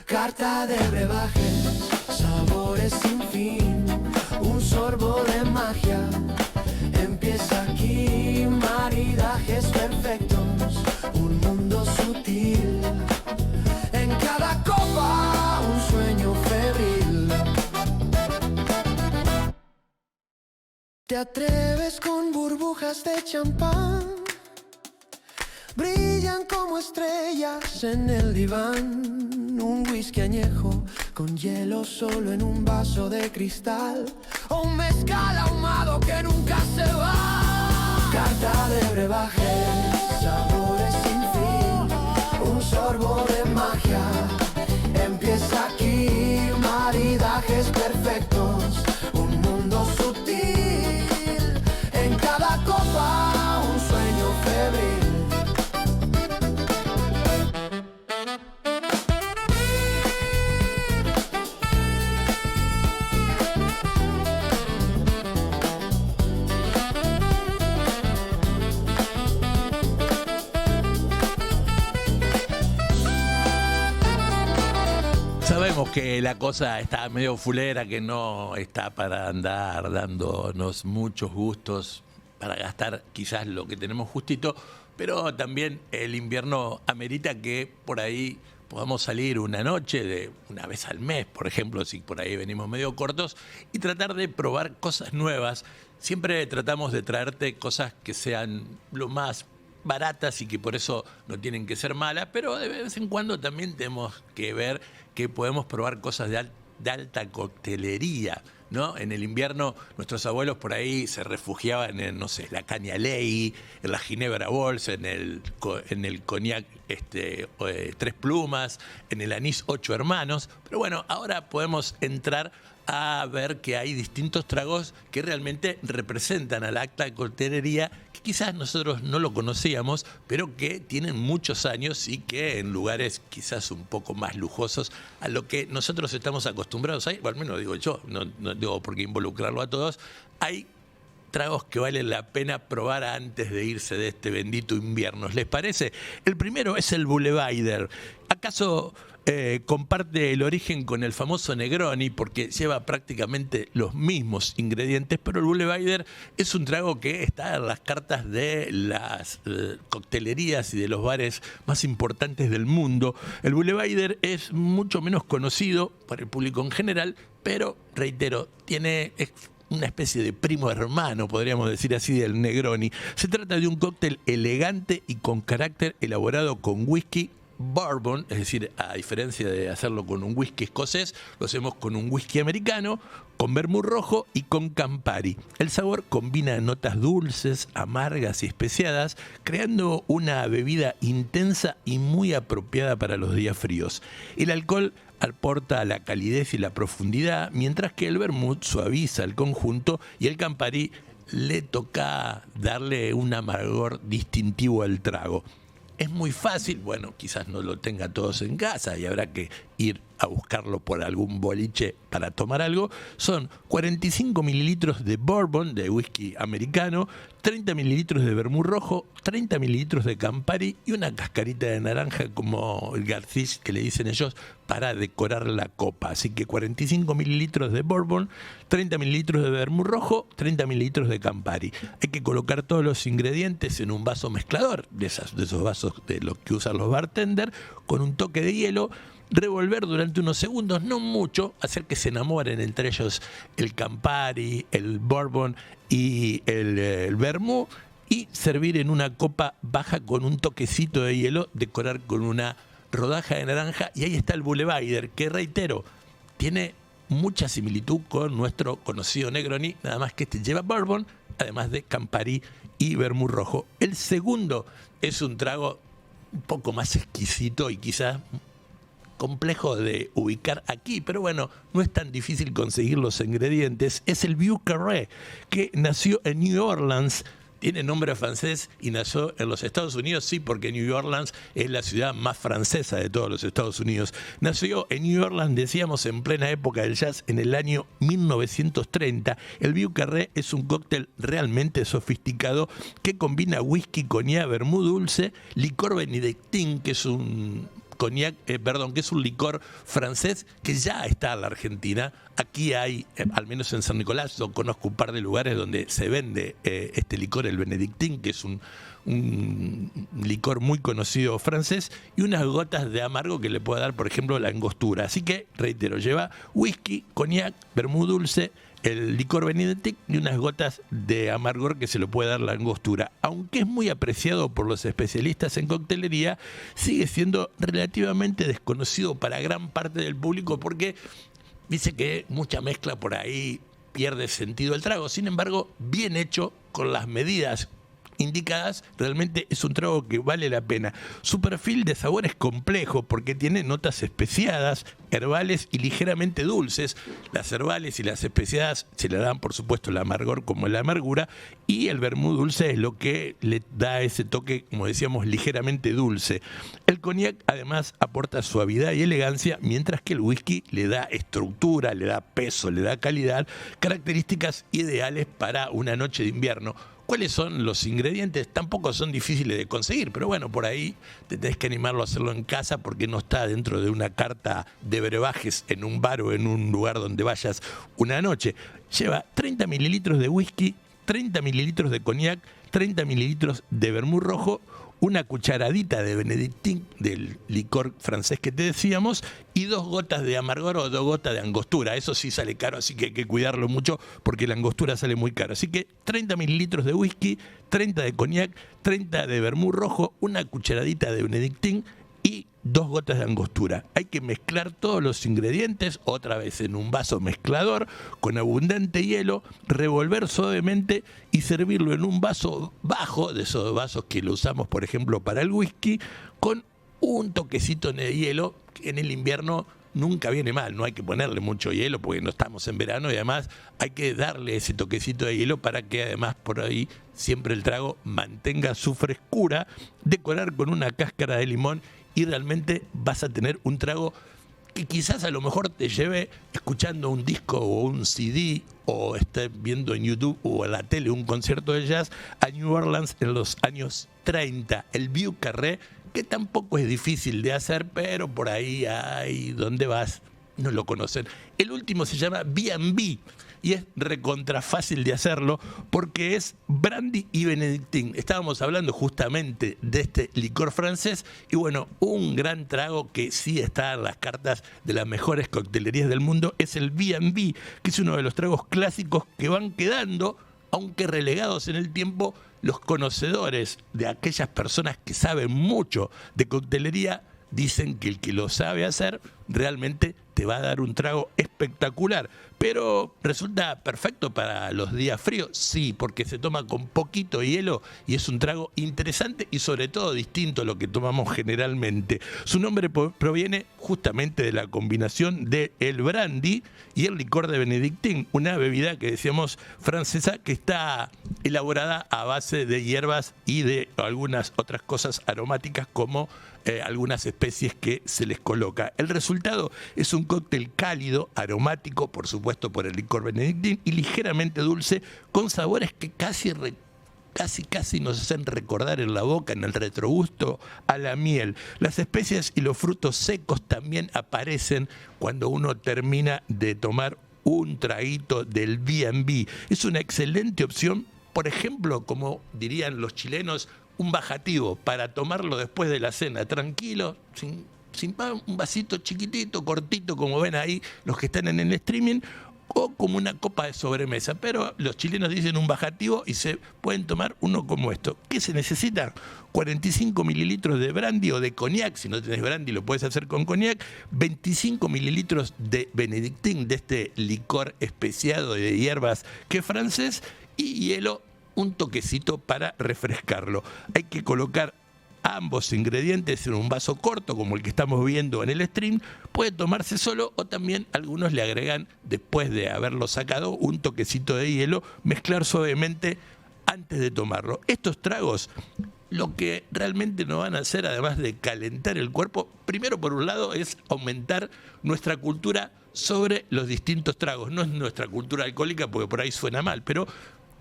Carta de brebajes, sabores sin fin, un sorbo de magia. Empieza aquí, maridajes perfectos, un mundo sutil. En cada copa un sueño febril. Te atreves con burbujas de champán, brillan como estrellas en el diván. Un whisky añejo con hielo solo en un vaso de cristal, o un mezcal ahumado que nunca se va. Carta de brebajes, sabores sin fin, un sorbo de magia. Empieza aquí, maridajes perfectos, un mundo sutil. En cada copa un sueño febril. Sabemos que la cosa está medio fulera, que no está para andar dándonos muchos gustos, para gastar quizás lo que tenemos justito, pero también el invierno amerita que por ahí podamos salir una noche, de una vez al mes, por ejemplo, si por ahí venimos medio cortos, y tratar de probar cosas nuevas. Siempre tratamos de traerte cosas que sean lo más baratas y que por eso no tienen que ser malas, pero de vez en cuando también tenemos que ver que podemos probar cosas de alta coctelería, ¿no? En el invierno nuestros abuelos por ahí se refugiaban en, no sé, la caña ley, en la ginebra bols, en el cognac Tres Plumas, en el anís Ocho Hermanos. Pero bueno, ahora podemos entrar a ver que hay distintos tragos que realmente representan a la alta coctelería, que quizás nosotros no lo conocíamos, pero que tienen muchos años y que en lugares quizás un poco más lujosos a lo que nosotros estamos acostumbrados, o al menos digo yo, no digo por qué involucrarlo a todos, hay tragos que valen la pena probar antes de irse de este bendito invierno. ¿Les parece? El primero es el Boulevard. ¿Acaso comparte el origen con el famoso Negroni, porque lleva prácticamente los mismos ingredientes, pero el Boulevard es un trago que está en las cartas de las coctelerías y de los bares más importantes del mundo? El Boulevard es mucho menos conocido por el público en general, pero, reitero, tiene una especie de primo hermano, podríamos decir así, del Negroni. Se trata de un cóctel elegante y con carácter, elaborado con whisky bourbon, es decir, a diferencia de hacerlo con un whisky escocés, lo hacemos con un whisky americano, con vermut rojo y con Campari. El sabor combina notas dulces, amargas y especiadas, creando una bebida intensa y muy apropiada para los días fríos. El alcohol aporta la calidez y la profundidad, mientras que el vermut suaviza el conjunto y el Campari le toca darle un amargor distintivo al trago. es muy fácil, bueno, quizás no lo tenga todos en casa y habrá que ir a buscarlo por algún boliche para tomar algo. Son 45 mililitros de bourbon, de whisky americano, 30 mililitros de vermú rojo, 30 mililitros de Campari y una cascarita de naranja, como el garnish que le dicen ellos, para decorar la copa. Así que 45 mililitros de bourbon, 30 mililitros de vermú rojo, 30 mililitros de Campari. Hay que colocar todos los ingredientes en un vaso mezclador, de esos vasos de los que usan los bartenders, con un toque de hielo. Revolver durante unos segundos, no mucho, hacer que se enamoren entre ellos el Campari, el bourbon y el vermú, y servir en una copa baja con un toquecito de hielo, decorar con una rodaja de naranja. Y ahí está el Boulevard, que reitero, tiene mucha similitud con nuestro conocido Negroni, nada más que este lleva bourbon, además de Campari y vermú rojo. El segundo es un trago un poco más exquisito y quizás complejo de ubicar aquí, pero bueno, no es tan difícil conseguir los ingredientes. Es el Vieux Carré, que nació en New Orleans. Tiene nombre francés y nació en los Estados Unidos, sí, porque New Orleans es la ciudad más francesa de todos los Estados Unidos. Nació en New Orleans, decíamos, en plena época del jazz, en el año 1930. El Vieux Carré es un cóctel realmente sofisticado que combina whisky, coñac, vermú dulce, licor benedictín, que es un que es un licor francés que ya está en la Argentina. Aquí hay, al menos en San Nicolás, yo conozco un par de lugares donde se vende este licor, el benedictín, que es un licor muy conocido francés, y unas gotas de amargo que le puede dar, por ejemplo, la angostura. Así que, reitero, lleva whisky, coñac, vermú dulce, el licor benedictín y unas gotas de amargor que se le puede dar la angostura. Aunque es muy apreciado por los especialistas en coctelería, sigue siendo relativamente desconocido para gran parte del público porque dice que mucha mezcla por ahí pierde sentido el trago. Sin embargo, bien hecho, con las medidas indicadas, realmente es un trago que vale la pena. Su perfil de sabor es complejo porque tiene notas especiadas, herbales y ligeramente dulces. Las herbales y las especiadas se le dan, por supuesto, el amargor como la amargura, y el vermú dulce es lo que le da ese toque, como decíamos, ligeramente dulce. El coñac además aporta suavidad y elegancia, mientras que el whisky le da estructura, le da peso, le da calidad, características ideales para una noche de invierno. ¿Cuáles son los ingredientes? Tampoco son difíciles de conseguir, pero bueno, por ahí te tenés que animarlo a hacerlo en casa porque no está dentro de una carta de brebajes en un bar o en un lugar donde vayas una noche. Lleva 30 mililitros de whisky, 30 mililitros de coñac, 30 mililitros de vermú rojo, una cucharadita de benedictín, del licor francés que te decíamos, y 2 gotas de amargor o 2 gotas de angostura. Eso sí sale caro, así que hay que cuidarlo mucho porque la angostura sale muy caro. Así que 30 mililitros de whisky, 30 de coñac, 30 de vermú rojo, una cucharadita de benedictín y 2 gotas de angostura. Hay que mezclar todos los ingredientes, otra vez en un vaso mezclador, con abundante hielo, revolver suavemente y servirlo en un vaso bajo, de esos vasos que lo usamos, por ejemplo, para el whisky, con un toquecito de hielo, que en el invierno nunca viene mal. No hay que ponerle mucho hielo porque no estamos en verano, y además hay que darle ese toquecito de hielo para que además por ahí siempre el trago mantenga su frescura. Decorar con una cáscara de limón y realmente vas a tener un trago que quizás a lo mejor te lleve escuchando un disco o un CD o estés viendo en YouTube o en la tele un concierto de jazz a New Orleans en los años 30. El Vieux Carré, que tampoco es difícil de hacer, pero por ahí hay donde vas no lo conocen. El último se llama B&B y es recontra fácil de hacerlo porque es brandy y benedictín. Estábamos hablando justamente de este licor francés y bueno, un gran trago que sí está en las cartas de las mejores coctelerías del mundo es el B&B, que es uno de los tragos clásicos que van quedando, aunque relegados en el tiempo. Los conocedores de aquellas personas que saben mucho de coctelería dicen que el que lo sabe hacer realmente te va a dar un trago espectacular. Pero ¿resulta perfecto para los días fríos? Sí, porque se toma con poquito hielo y es un trago interesante y sobre todo distinto a lo que tomamos generalmente. Su nombre proviene justamente de la combinación del brandy y el licor de Benedictín, una bebida que decíamos francesa que está elaborada a base de hierbas y de algunas otras cosas aromáticas como algunas especies que se les coloca. El resultado es un cóctel cálido, aromático, por supuesto por el licor Benedictín, y ligeramente dulce, con sabores que casi nos hacen recordar en la boca, en el retrogusto, a la miel. Las especias y los frutos secos también aparecen cuando uno termina de tomar un traguito del B&B. Es una excelente opción, por ejemplo, como dirían los chilenos, un bajativo para tomarlo después de la cena, tranquilo, sin un vasito chiquitito, cortito, como ven ahí los que están en el streaming, o como una copa de sobremesa. Pero los chilenos dicen un bajativo y se pueden tomar uno como esto. ¿Qué se necesita? 45 mililitros de brandy o de coñac. Si no tenés brandy lo puedes hacer con coñac. 25 mililitros de Benedictín, de este licor especiado de hierbas que es francés, y hielo, un toquecito para refrescarlo. Hay que colocar ambos ingredientes en un vaso corto, como el que estamos viendo en el stream. Puede tomarse solo o también algunos le agregan, después de haberlo sacado, un toquecito de hielo, mezclar suavemente antes de tomarlo. Estos tragos lo que realmente nos van a hacer, además de calentar el cuerpo, primero por un lado es aumentar nuestra cultura sobre los distintos tragos. No es nuestra cultura alcohólica porque por ahí suena mal, pero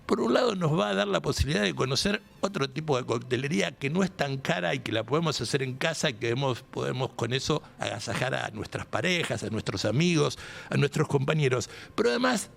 por un lado nos va a dar la posibilidad de conocer otro tipo de coctelería que no es tan cara y que la podemos hacer en casa y que podemos con eso agasajar a nuestras parejas, a nuestros amigos, a nuestros compañeros. Pero además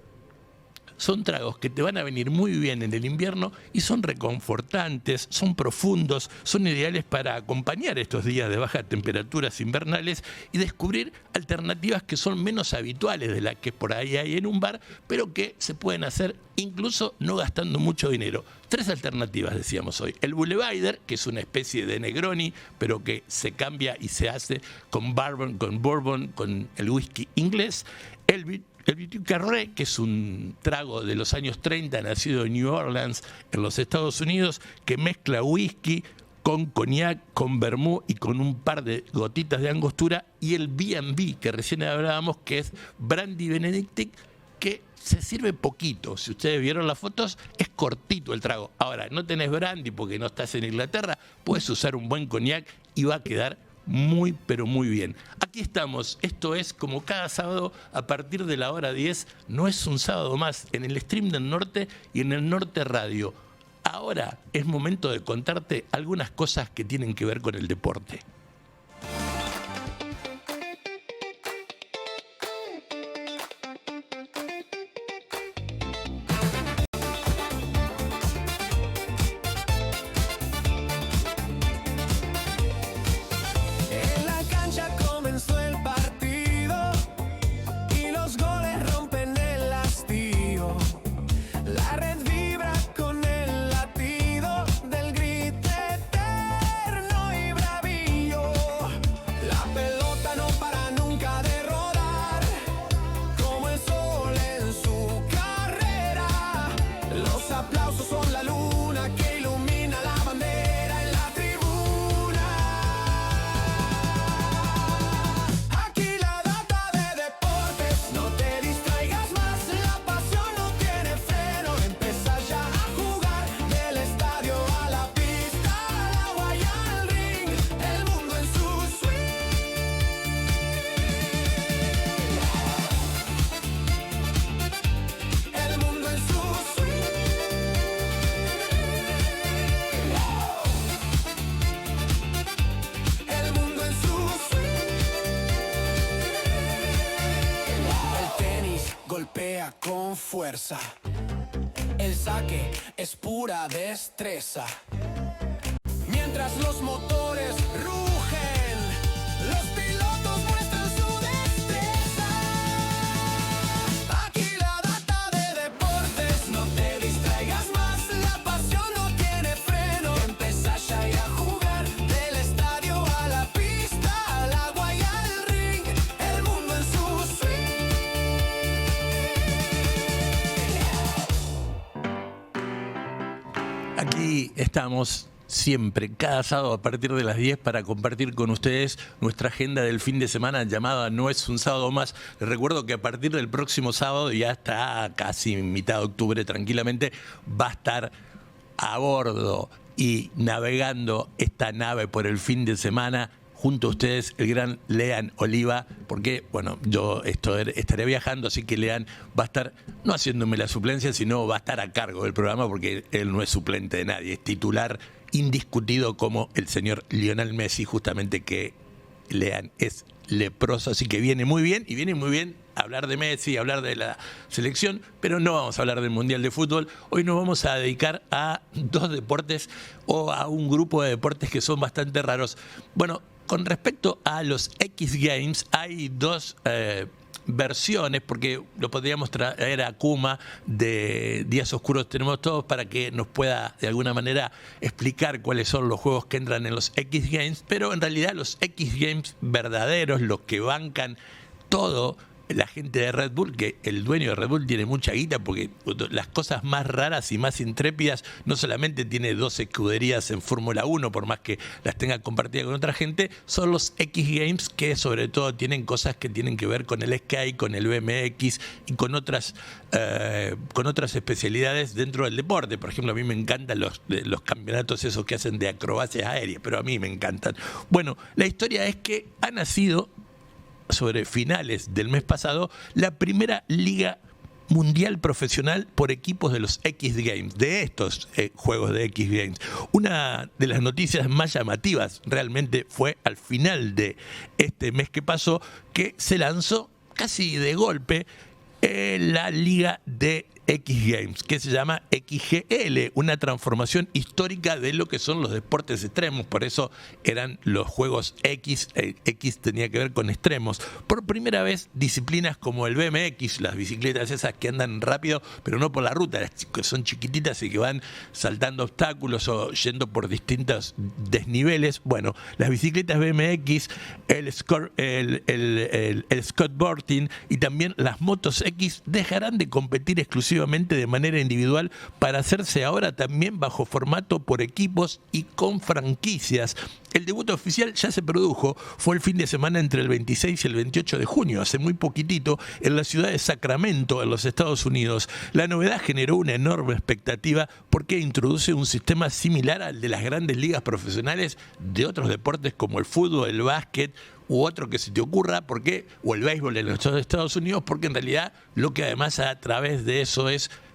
son tragos que te van a venir muy bien en el invierno y son reconfortantes, son profundos, son ideales para acompañar estos días de bajas temperaturas invernales y descubrir alternativas que son menos habituales de las que por ahí hay en un bar, pero que se pueden hacer incluso no gastando mucho dinero. 3 alternativas decíamos hoy. El Boulevarder, que es una especie de Negroni, pero que se cambia y se hace con bourbon, con el whisky inglés. El Petit Carré, que es un trago de los años 30, nacido en New Orleans, en los Estados Unidos, que mezcla whisky con coñac, con vermú y con un par de gotitas de angostura. Y el B&B, que recién hablábamos, que es brandy Benedictín, que se sirve poquito. Si ustedes vieron las fotos, es cortito el trago. Ahora, no tenés brandy porque no estás en Inglaterra, puedes usar un buen coñac y va a quedar muy, pero muy bien. Aquí estamos. Esto es como cada sábado a partir de la hora 10. No es un sábado más en el stream del norte y en el Norte Radio. Ahora es momento de contarte algunas cosas que tienen que ver con el deporte. En la cancha comenzó el partido y los goles rompen el hastío. La red vibra con el latido del grito eterno y bravío. La pelota no para nunca de rodar, como el sol en su carrera. Los aplausos son la luna que ilumina la bandera en la tribuna. Aquí la data de deportes, no te distraigas más, la pasión no tiene freno. Empieza ya a jugar, del estadio a la pista, al agua y al ring, el mundo en su swing. El mundo en su swing. El mundo en su swing. El tenis golpea con fuerza. El saque es pura destreza. Mientras los motores rugen, los pilotos muestran su destreza. Aquí la data de deportes, no te distraigas más, la pasión no tiene freno. Empieza ya a jugar, del estadio a la pista, al agua y al ring, estamos siempre, cada sábado a partir de las 10 para compartir con ustedes nuestra agenda del fin de semana llamada No es un sábado más. Les recuerdo que a partir del próximo sábado, ya hasta casi mitad de octubre tranquilamente, va a estar a bordo y navegando esta nave por el fin de semana junto a ustedes el gran Lean Oliva, porque, bueno, yo estaré viajando, así que Lean va a estar no haciéndome la suplencia, sino va a estar a cargo del programa, porque él no es suplente de nadie, es titular indiscutido como el señor Lionel Messi, justamente que Lean es leproso, así que viene muy bien, y viene muy bien hablar de Messi, hablar de la selección, pero no vamos a hablar del Mundial de Fútbol. Hoy nos vamos a dedicar a dos deportes o a un grupo de deportes que son bastante raros. Bueno, con respecto a los X Games, hay dos versiones, porque lo podríamos traer a Kuma de Días Oscuros Tenemos Todos para que nos pueda de alguna manera explicar cuáles son los juegos que entran en los X Games, pero en realidad los X Games verdaderos, los que bancan todo, la gente de Red Bull, que el dueño de Red Bull tiene mucha guita, porque las cosas más raras y más intrépidas, no solamente tiene 2 escuderías en Fórmula 1, por más que las tenga compartidas con otra gente, son los X Games, que sobre todo tienen cosas que tienen que ver con el Sky, con el BMX y con otras especialidades dentro del deporte. Por ejemplo, a mí me encantan los campeonatos esos que hacen de acrobacias aéreas, pero a mí me encantan. Bueno, la historia es que ha nacido sobre finales del mes pasado la primera liga mundial profesional por equipos de los X Games, de estos juegos de X Games. Una de las noticias más llamativas realmente fue al final de este mes que pasó, que se lanzó casi de golpe la liga de X Games, que se llama XGL, una transformación histórica de lo que son los deportes extremos. Por eso eran los juegos X, X tenía que ver con extremos. Por primera vez, disciplinas como el BMX, las bicicletas esas que andan rápido, pero no por la ruta, que son chiquititas y que van saltando obstáculos o yendo por distintos desniveles. Bueno, las bicicletas BMX, el skateboarding y también las motos X dejarán de competir exclusivamente de manera individual para hacerse ahora también bajo formato por equipos y con franquicias. El debut oficial ya se produjo, fue el fin de semana entre el 26 y el 28 de junio, hace muy poquitito, en la ciudad de Sacramento, en los Estados Unidos. La novedad generó una enorme expectativa porque introduce un sistema similar al de las grandes ligas profesionales de otros deportes como el fútbol, el básquet, u otro que se te ocurra, o el béisbol en los Estados Unidos, porque en realidad lo que además a través de eso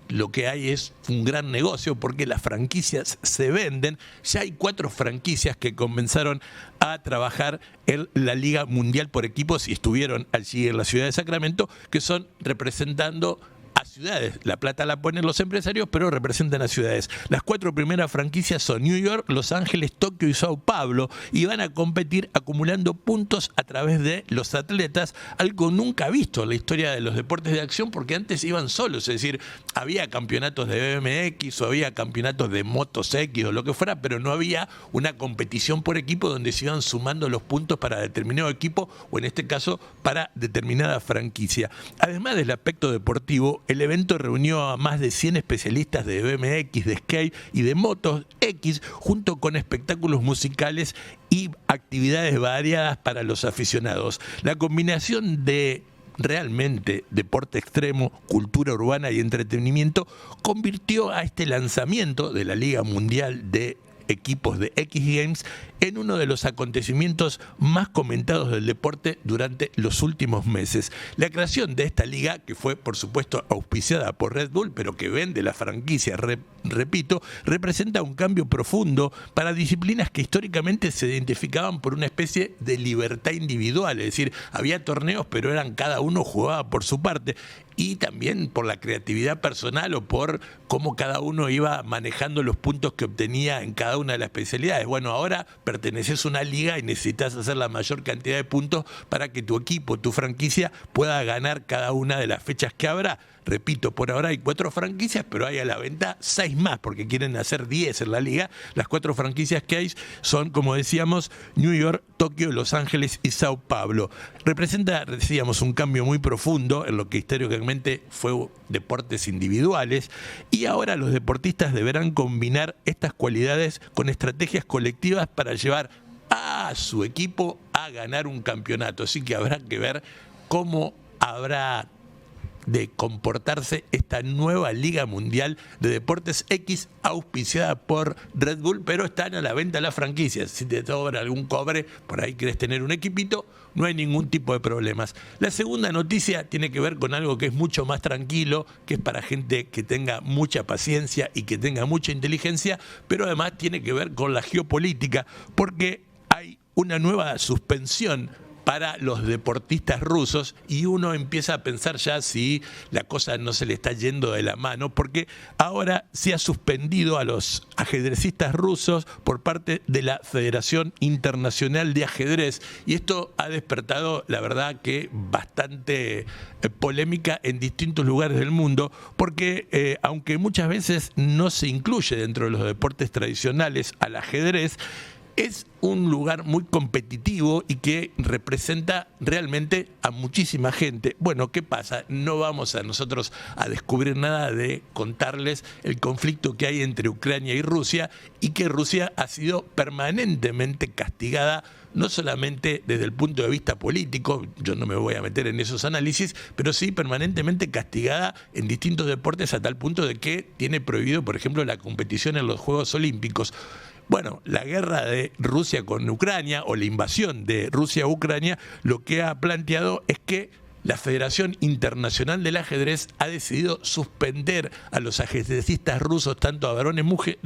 lo que hay es un gran negocio, porque las franquicias se venden. Ya hay 4 franquicias que comenzaron a trabajar en la Liga Mundial por Equipos y estuvieron allí en la ciudad de Sacramento, que son representando a ciudades. La plata la ponen los empresarios, pero representan a ciudades. Las 4 primeras franquicias son New York, Los Ángeles, Tokio y Sao Paulo, y van a competir acumulando puntos a través de los atletas, algo nunca visto en la historia de los deportes de acción, porque antes iban solos, es decir, había campeonatos de BMX o había campeonatos de motos X o lo que fuera, pero no había una competición por equipo donde se iban sumando los puntos para determinado equipo, o en este caso para determinada franquicia. Además del aspecto deportivo, el evento reunió a más de 100 especialistas de BMX, de skate y de motos X, junto con espectáculos musicales y actividades variadas para los aficionados. La combinación de realmente deporte extremo, cultura urbana y entretenimiento convirtió a este lanzamiento de la Liga Mundial de Equipos de X Games en uno de los acontecimientos más comentados del deporte durante los últimos meses. La creación de esta liga, que fue por supuesto auspiciada por Red Bull, pero que vende la franquicia, repito, representa un cambio profundo para disciplinas que históricamente se identificaban por una especie de libertad individual, es decir, había torneos pero eran cada uno jugaba por su parte, y también por la creatividad personal o por cómo cada uno iba manejando los puntos que obtenía en cada una de las especialidades. Bueno, ahora perteneces a una liga y necesitas hacer la mayor cantidad de puntos para que tu equipo, tu franquicia, pueda ganar cada una de las fechas que habrá. Repito, por ahora hay 4 franquicias, pero hay a la venta 6 más, porque quieren hacer 10 en la liga. Las 4 franquicias que hay son, como decíamos, New York, Tokio, Los Ángeles y Sao Paulo. Representa, decíamos, un cambio muy profundo en lo que históricamente fue deportes individuales, y ahora los deportistas deberán combinar estas cualidades con estrategias colectivas para llevar a su equipo a ganar un campeonato. Así que habrá que ver cómo habrá de comportarse esta nueva Liga Mundial de Deportes X, auspiciada por Red Bull, pero están a la venta las franquicias. Si te sobra algún cobre, por ahí querés tener un equipito, no hay ningún tipo de problemas. La segunda noticia tiene que ver con algo que es mucho más tranquilo, que es para gente que tenga mucha paciencia y que tenga mucha inteligencia, pero además tiene que ver con la geopolítica, porque hay una nueva suspensión para los deportistas rusos, y uno empieza a pensar ya si la cosa no se le está yendo de la mano, porque ahora se ha suspendido a los ajedrecistas rusos por parte de la Federación Internacional de Ajedrez, y esto ha despertado, la verdad, que bastante polémica en distintos lugares del mundo, porque aunque muchas veces no se incluye dentro de los deportes tradicionales al ajedrez, es un lugar muy competitivo y que representa realmente a muchísima gente. Bueno, ¿qué pasa? No vamos a nosotros a descubrir nada de contarles el conflicto que hay entre Ucrania y Rusia, y que Rusia ha sido permanentemente castigada, no solamente desde el punto de vista político, yo no me voy a meter en esos análisis, pero sí permanentemente castigada en distintos deportes, a tal punto de que tiene prohibido, por ejemplo, la competición en los Juegos Olímpicos. Bueno, la guerra de Rusia con Ucrania, o la invasión de Rusia a Ucrania, lo que ha planteado es que la Federación Internacional del Ajedrez ha decidido suspender a los ajedrecistas rusos, tanto a varones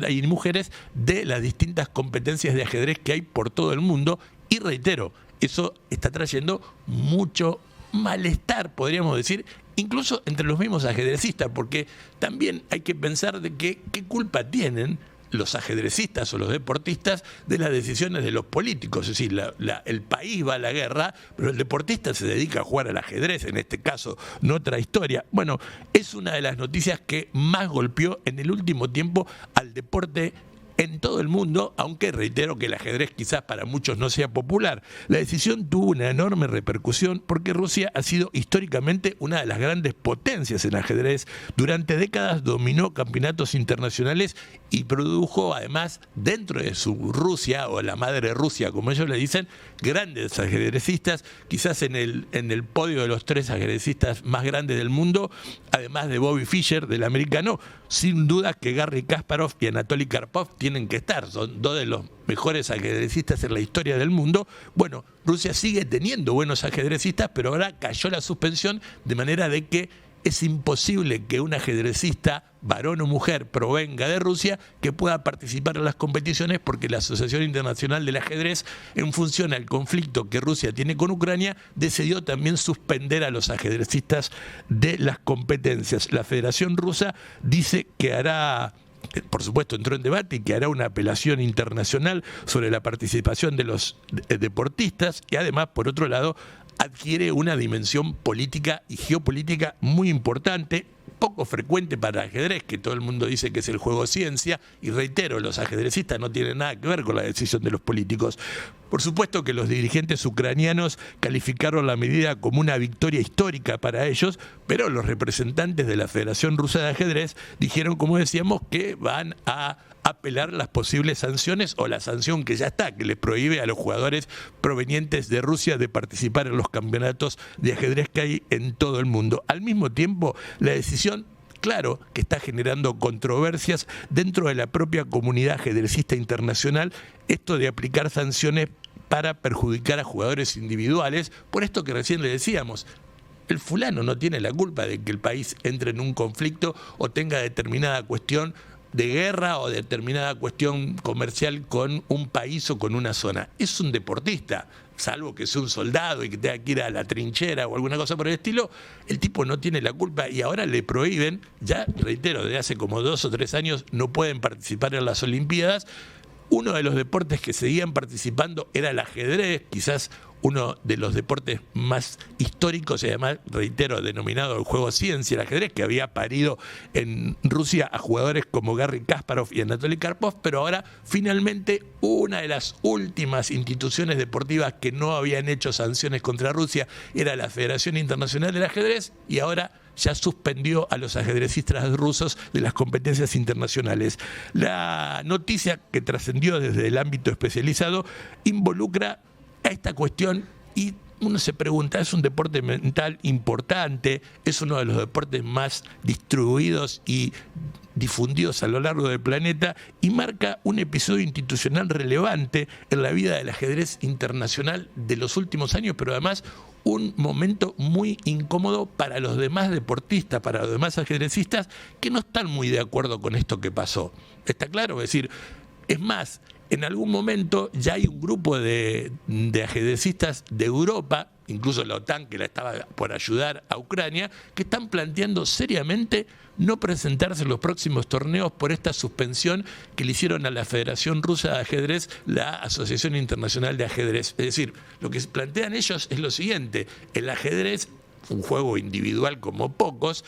y mujeres, de las distintas competencias de ajedrez que hay por todo el mundo. Y reitero, eso está trayendo mucho malestar, podríamos decir, incluso entre los mismos ajedrecistas, porque también hay que pensar de que qué culpa tienen los ajedrecistas o los deportistas de las decisiones de los políticos. Es decir, el país va a la guerra, pero el deportista se dedica a jugar al ajedrez, en este caso, no otra historia. Bueno, es una de las noticias que más golpeó en el último tiempo al deporte en todo el mundo, aunque reitero que el ajedrez quizás para muchos no sea popular. La decisión tuvo una enorme repercusión porque Rusia ha sido históricamente una de las grandes potencias en ajedrez. Durante décadas dominó campeonatos internacionales y produjo además dentro de su Rusia, o la madre Rusia como ellos le dicen, grandes ajedrecistas, quizás en el podio de los 3 ajedrecistas más grandes del mundo, además de Bobby Fischer, del americano. Sin duda que Garry Kasparov y Anatoly Karpov tienen que estar, son 2 de los mejores ajedrecistas en la historia del mundo. Bueno, Rusia sigue teniendo buenos ajedrecistas, pero ahora cayó la suspensión, de manera de que es imposible que un ajedrecista, varón o mujer, provenga de Rusia, que pueda participar en las competiciones, porque la Asociación Internacional del Ajedrez, en función al conflicto que Rusia tiene con Ucrania, decidió también suspender a los ajedrecistas de las competencias. La Federación Rusa dice que hará, por supuesto entró en debate, y que hará una apelación internacional sobre la participación de los deportistas, y además, por otro lado, adquiere una dimensión política y geopolítica muy importante, poco frecuente para el ajedrez, que todo el mundo dice que es el juego ciencia, y reitero, los ajedrecistas no tienen nada que ver con la decisión de los políticos. Por supuesto que los dirigentes ucranianos calificaron la medida como una victoria histórica para ellos, pero los representantes de la Federación Rusa de Ajedrez dijeron, como decíamos, que van a apelar las posibles sanciones, o la sanción que ya está, que les prohíbe a los jugadores provenientes de Rusia de participar en los campeonatos de ajedrez que hay en todo el mundo. Al mismo tiempo, la decisión, claro, que está generando controversias dentro de la propia comunidad ajedrecista internacional, esto de aplicar sanciones para perjudicar a jugadores individuales, por esto que recién le decíamos. El fulano no tiene la culpa de que el país entre en un conflicto o tenga determinada cuestión de guerra o determinada cuestión comercial con un país o con una zona. Es un deportista, salvo que sea un soldado y que tenga que ir a la trinchera o alguna cosa por el estilo, el tipo no tiene la culpa, y ahora le prohíben, ya reitero, desde hace como 2 o 3 años no pueden participar en las Olimpiadas, Uno de los deportes que seguían participando era el ajedrez, quizás uno de los deportes más históricos y además, reitero, denominado el juego ciencia, el ajedrez, que había parido en Rusia a jugadores como Garry Kasparov y Anatoly Karpov, pero ahora finalmente una de las últimas instituciones deportivas que no habían hecho sanciones contra Rusia era la Federación Internacional del Ajedrez, y ahora ya suspendió a los ajedrecistas rusos de las competencias internacionales. La noticia, que trascendió desde el ámbito especializado, involucra a esta cuestión y uno se pregunta, ¿es un deporte mental importante? ¿Es uno de los deportes más distribuidos y difundidos a lo largo del planeta? Y marca un episodio institucional relevante en la vida del ajedrez internacional de los últimos años, pero además un momento muy incómodo para los demás deportistas, para los demás ajedrecistas, que no están muy de acuerdo con esto que pasó. ¿Está claro? Es decir, es más, en algún momento ya hay un grupo de ajedrecistas de Europa, incluso la OTAN, que la estaba por ayudar a Ucrania, que están planteando seriamente no presentarse en los próximos torneos por esta suspensión que le hicieron a la Federación Rusa de Ajedrez, la Asociación Internacional de Ajedrez. Es decir, lo que plantean ellos es lo siguiente: el ajedrez, un juego individual como pocos,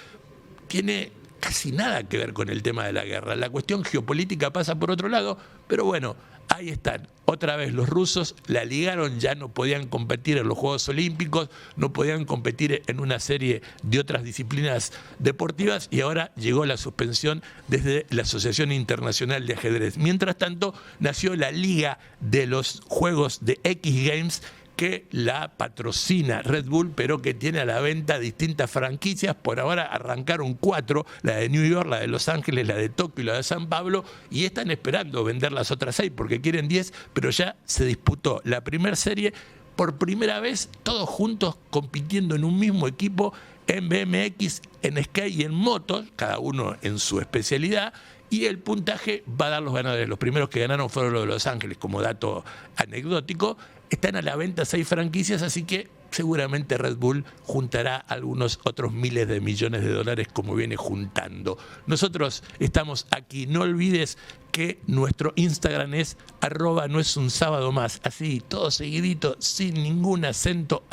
tiene casi nada que ver con el tema de la guerra. La cuestión geopolítica pasa por otro lado, pero bueno, ahí están. Otra vez los rusos la ligaron, ya no podían competir en los Juegos Olímpicos, no podían competir en una serie de otras disciplinas deportivas, y ahora llegó la suspensión desde la Asociación Internacional de Ajedrez. Mientras tanto, nació la Liga de los Juegos de X Games, que la patrocina Red Bull, pero que tiene a la venta distintas franquicias. Por ahora arrancaron 4, la de New York, la de Los Ángeles, la de Tokio y la de San Pablo, y están esperando vender las otras 6 porque quieren 10, pero ya se disputó la primera serie, por primera vez todos juntos compitiendo en un mismo equipo, en BMX, en skate y en motos, cada uno en su especialidad. Y el puntaje va a dar los ganadores. Los primeros que ganaron fueron los de Los Ángeles, como dato anecdótico. Están a la venta 6 franquicias, así que seguramente Red Bull juntará algunos otros miles de millones de dólares como viene juntando. Nosotros estamos aquí. No olvides que nuestro Instagram es @noesunsábadomás. Así, todo seguidito, sin ningún acento,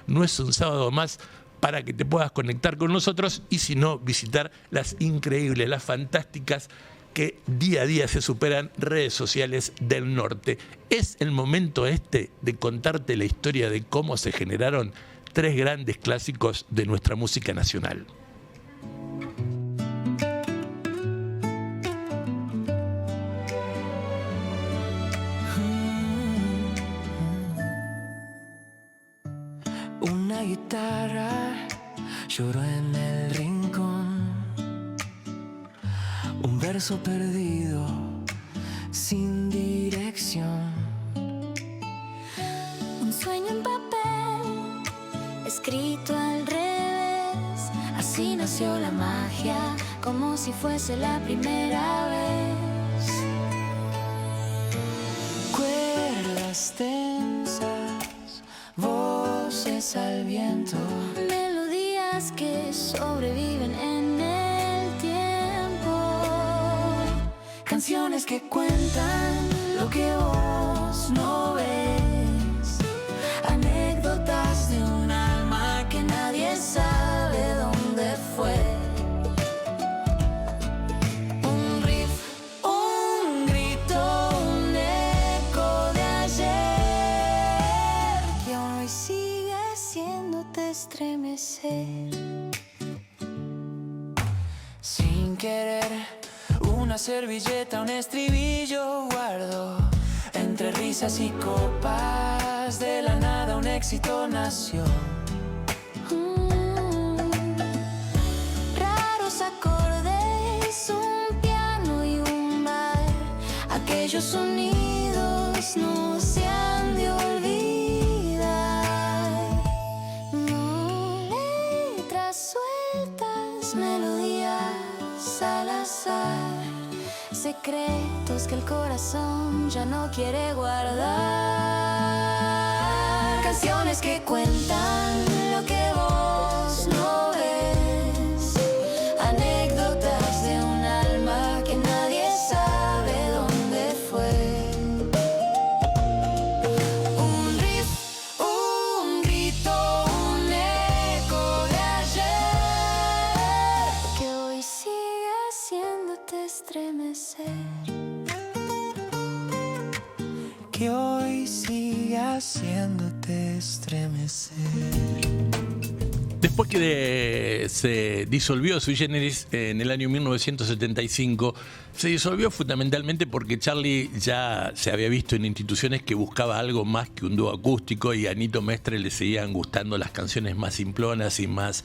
@noesunsábadomás, para que te puedas conectar con nosotros, y si no, visitar las increíbles, las fantásticas, que día a día se superan redes sociales del norte. Es el momento de contarte la historia de cómo se generaron 3 grandes clásicos de nuestra música nacional. Una guitarra lloró en el rincón, un verso perdido sin dirección. Un sueño en papel, escrito al revés. Así nació la magia, como si fuese la primera vez. Cuerdas tensas, voces al viento, Melodías que sobreviven en el tiempo. canciones que cuentan lo que vos no ves, Anécdotas de un alma que nadie sabe dónde fue. Un riff, un grito, un eco de ayer, que hoy sigue haciéndote estremecer. sin querer. Una servilleta, un estribillo guardo, entre risas y copas, de la nada un éxito nació. Raros acordes, un piano y un bar. Aquellos sonidos no se han de olvidar. No, letras sueltas, melodías al azar. Secretos que el corazón ya no quiere guardar. Canciones que cuentan lo que vos no ves. Anécdotas de un alma que nadie sabe dónde fue. estremecer. Después que se disolvió Sui Generis en el año 1975, se disolvió fundamentalmente porque Charlie ya se había visto en instituciones que buscaba algo más que un dúo acústico, y a Nito Mestre le seguían gustando las canciones más simplonas y más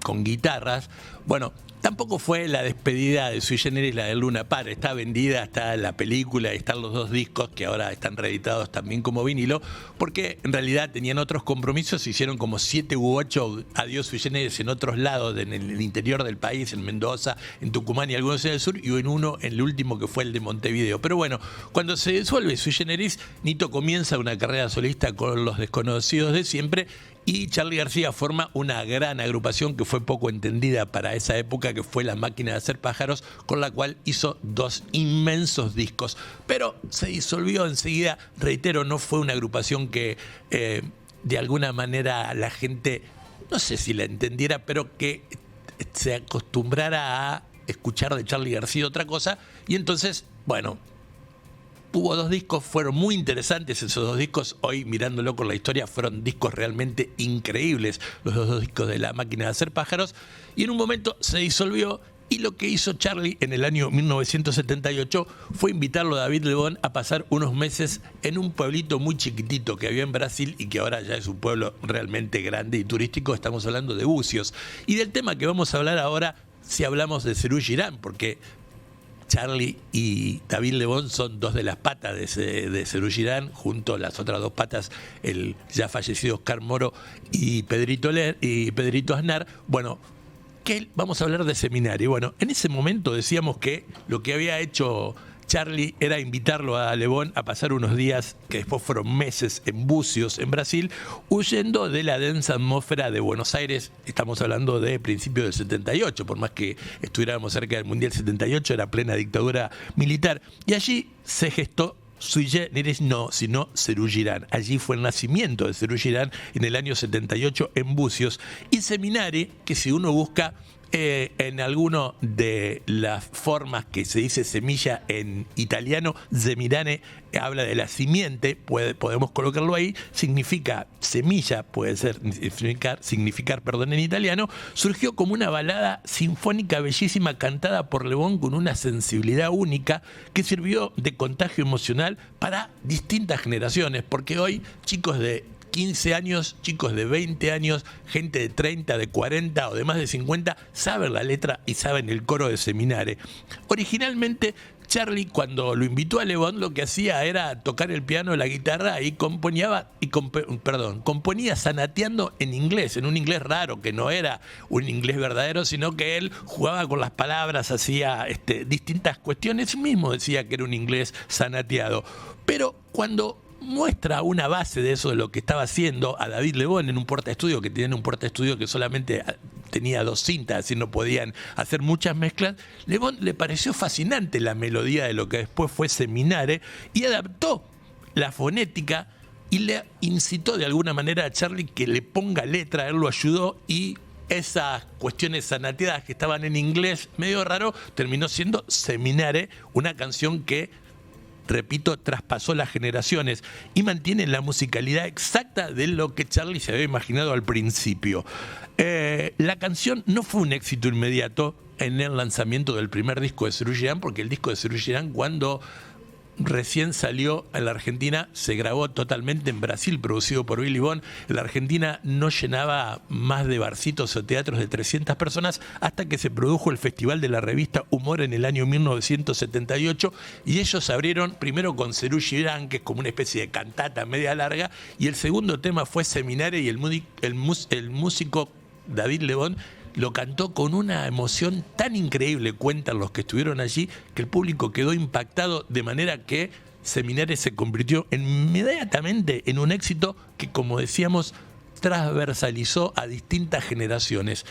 con guitarras. Bueno, tampoco fue la despedida de Sui Generis la de Luna Park. Está vendida, está la película y están los 2 discos que ahora están reeditados también como vinilo, porque en realidad tenían otros compromisos. Se hicieron como 7 u 8 adiós Sui Generis en otros lados, en el interior del país, en Mendoza, en Tucumán y algunos en el sur, y en uno, en el último, que fue el de Montevideo. Pero bueno, cuando se disuelve Sui Generis, Nito comienza una carrera solista con Los Desconocidos de Siempre, y Charly García forma una gran agrupación que fue poco entendida para esa época, que fue La Máquina de Hacer Pájaros, con la cual hizo 2 inmensos discos. Pero se disolvió enseguida. Reitero, no fue una agrupación que de alguna manera la gente, no sé si la entendiera, pero que se acostumbrara a escuchar de Charly García otra cosa. Y entonces, bueno, hubo 2 discos, fueron muy interesantes esos 2 discos. Hoy, mirándolo con la historia, fueron discos realmente increíbles, los 2 discos de La Máquina de Hacer Pájaros. Y en un momento se disolvió, y lo que hizo Charly en el año 1978 fue invitarlo a David Lebón a pasar unos meses en un pueblito muy chiquitito que había en Brasil, y que ahora ya es un pueblo realmente grande y turístico. Estamos hablando de Bucios. Y del tema que vamos a hablar ahora, si hablamos de Serú Girán, porque Charly y David Lebón son 2 de las patas de Serú Girán, junto a las otras 2 patas, el ya fallecido Oscar Moro y Pedrito Aznar. Bueno, vamos a hablar de Seminari. Bueno, en ese momento decíamos que lo que había hecho Charly era invitarlo a Lebón a pasar unos días, que después fueron meses, en Bucios, en Brasil, huyendo de la densa atmósfera de Buenos Aires. Estamos hablando de principios del 78, por más que estuviéramos cerca del Mundial 78, era plena dictadura militar. Y allí se gestó Sui Generis, no, sino Serú Girán. Allí fue el nacimiento de Serú Girán en el año 78 en Bucios. Y Seminari, que si uno busca en alguno de las formas que se dice semilla en italiano, Seminare habla de la simiente, podemos colocarlo ahí, significa semilla, puede ser significar en italiano. Surgió como una balada sinfónica bellísima cantada por Lebón con una sensibilidad única que sirvió de contagio emocional para distintas generaciones, porque hoy chicos de 15 años, chicos de 20 años, gente de 30, de 40 o de más de 50 saben la letra y saben el coro de Seminare. Originalmente Charly, cuando lo invitó a Lebón, lo que hacía era tocar el piano, la guitarra, y componía zanateando en inglés, en un inglés raro, que no era un inglés verdadero, sino que él jugaba con las palabras, hacía distintas cuestiones. Él mismo decía que era un inglés zanateado. Pero cuando muestra una base de eso, de lo que estaba haciendo, a David Lebón en un portaestudio, que tenían un portaestudio que solamente tenía 2 cintas y no podían hacer muchas mezclas, Lebón le pareció fascinante la melodía de lo que después fue Seminare, y adaptó la fonética y le incitó de alguna manera a Charly que le ponga letra. Él lo ayudó, y esas cuestiones zanateadas que estaban en inglés medio raro terminó siendo Seminare, una canción que, repito, traspasó las generaciones y mantiene la musicalidad exacta de lo que Charly se había imaginado al principio. La canción no fue un éxito inmediato en el lanzamiento del primer disco de Serú Girán, porque el disco de Serú Girán, cuando recién salió en la Argentina, se grabó totalmente en Brasil, producido por Billy Bond. En la Argentina no llenaba más de barcitos o teatros de 300 personas, hasta que se produjo el Festival de la Revista Humor en el año 1978, y ellos abrieron primero con Serú Girán, que es como una especie de cantata media larga, y el segundo tema fue Seminare, y el músico David Lebón lo cantó con una emoción tan increíble, cuentan los que estuvieron allí, que el público quedó impactado, de manera que Seminare se convirtió inmediatamente en un éxito que, como decíamos, transversalizó a distintas generaciones.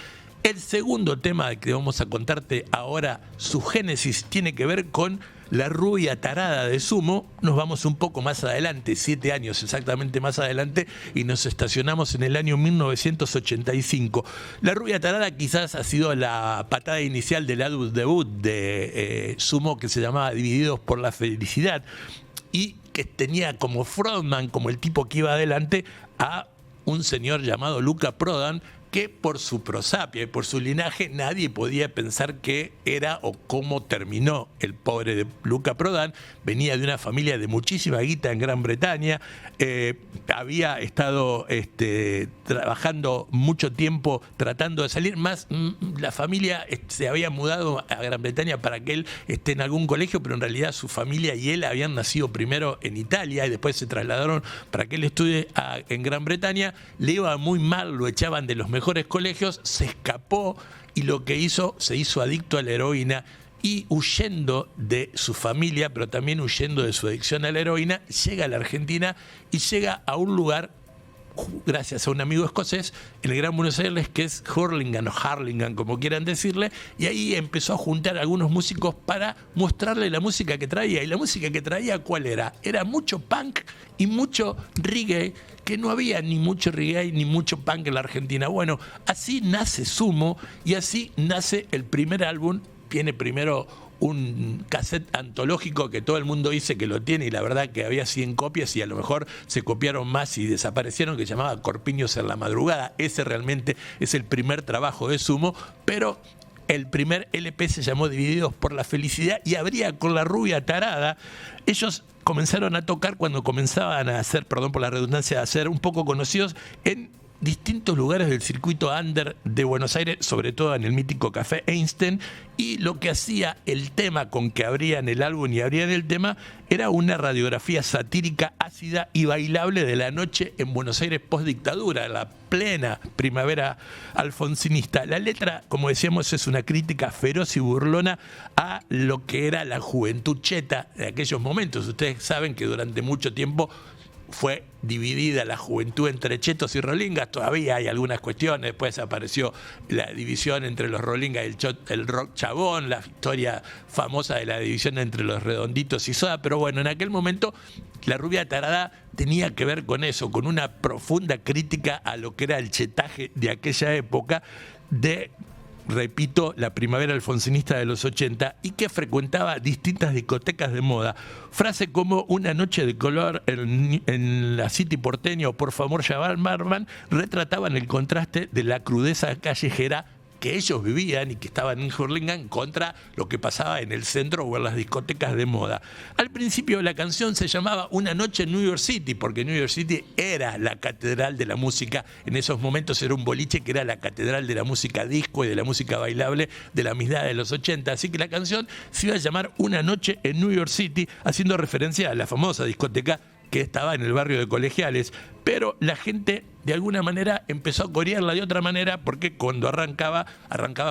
El segundo tema que vamos a contarte ahora, su génesis, tiene que ver con La Rubia Tarada de Sumo. Nos vamos un poco más adelante, 7 años exactamente más adelante, y nos estacionamos en el año 1985. La Rubia Tarada quizás ha sido la patada inicial del álbum debut de Sumo, que se llamaba Divididos por la Felicidad, y que tenía como frontman, como el tipo que iba adelante, a un señor llamado Luca Prodan, que por su prosapia y por su linaje nadie podía pensar qué era o cómo terminó el pobre de Luca Prodan. Venía de una familia de muchísima guita en Gran Bretaña, había estado trabajando mucho tiempo tratando de salir, más la familia se había mudado a Gran Bretaña para que él esté en algún colegio, pero en realidad su familia y él habían nacido primero en Italia y después se trasladaron para que él estudie en Gran Bretaña. Le iba muy mal, lo echaban de los mejores colegios, se escapó y lo que hizo, se hizo adicto a la heroína y huyendo de su familia, pero también huyendo de su adicción a la heroína, llega a la Argentina y llega a un lugar, gracias a un amigo escocés, en el Gran Buenos Aires, que es Hurlingham o Harlingham, como quieran decirle, y ahí empezó a juntar a algunos músicos para mostrarle la música que traía. Y la música que traía, ¿cuál era? Era mucho punk y mucho reggae, que no había ni mucho reggae ni mucho punk en la Argentina. Bueno, así nace Sumo y así nace el primer álbum. Tiene primero un cassette antológico que todo el mundo dice que lo tiene y la verdad que había 100 copias y a lo mejor se copiaron más y desaparecieron, que se llamaba Corpiños en la Madrugada. Ese realmente es el primer trabajo de Sumo, pero el primer LP se llamó Divididos por la Felicidad y abría con La Rubia Tarada. Ellos comenzaron a tocar cuando comenzaban a ser, perdón por la redundancia, a ser un poco conocidos en distintos lugares del circuito under de Buenos Aires, sobre todo en el mítico Café Einstein, y lo que hacía el tema con que abrían el álbum y abrían el tema era una radiografía satírica, ácida y bailable de la noche en Buenos Aires post-dictadura, la plena primavera alfonsinista. La letra, como decíamos, es una crítica feroz y burlona a lo que era la juventud cheta de aquellos momentos. Ustedes saben que durante mucho tiempo fue dividida la juventud entre chetos y rolingas, todavía hay algunas cuestiones, después apareció la división entre los rolingas y el rock chabón, la historia famosa de la división entre los redonditos y soda, pero bueno, en aquel momento La Rubia Tarada tenía que ver con eso, con una profunda crítica a lo que era el chetaje de aquella época de, repito, la primavera alfonsinista de los 80 y que frecuentaba distintas discotecas de moda. Frase como una noche de color en la City porteña o por favor Jabal Marman retrataban el contraste de la crudeza callejera que ellos vivían y que estaban en Hurlingham contra lo que pasaba en el centro o en las discotecas de moda. Al principio la canción se llamaba Una noche en New York City, porque New York City era la catedral de la música. En esos momentos era un boliche que era la catedral de la música disco y de la música bailable de la mitad de los 80. Así que la canción se iba a llamar Una noche en New York City, haciendo referencia a la famosa discoteca que estaba en el barrio de Colegiales, pero la gente de alguna manera empezó a corearla de otra manera, porque cuando arrancaba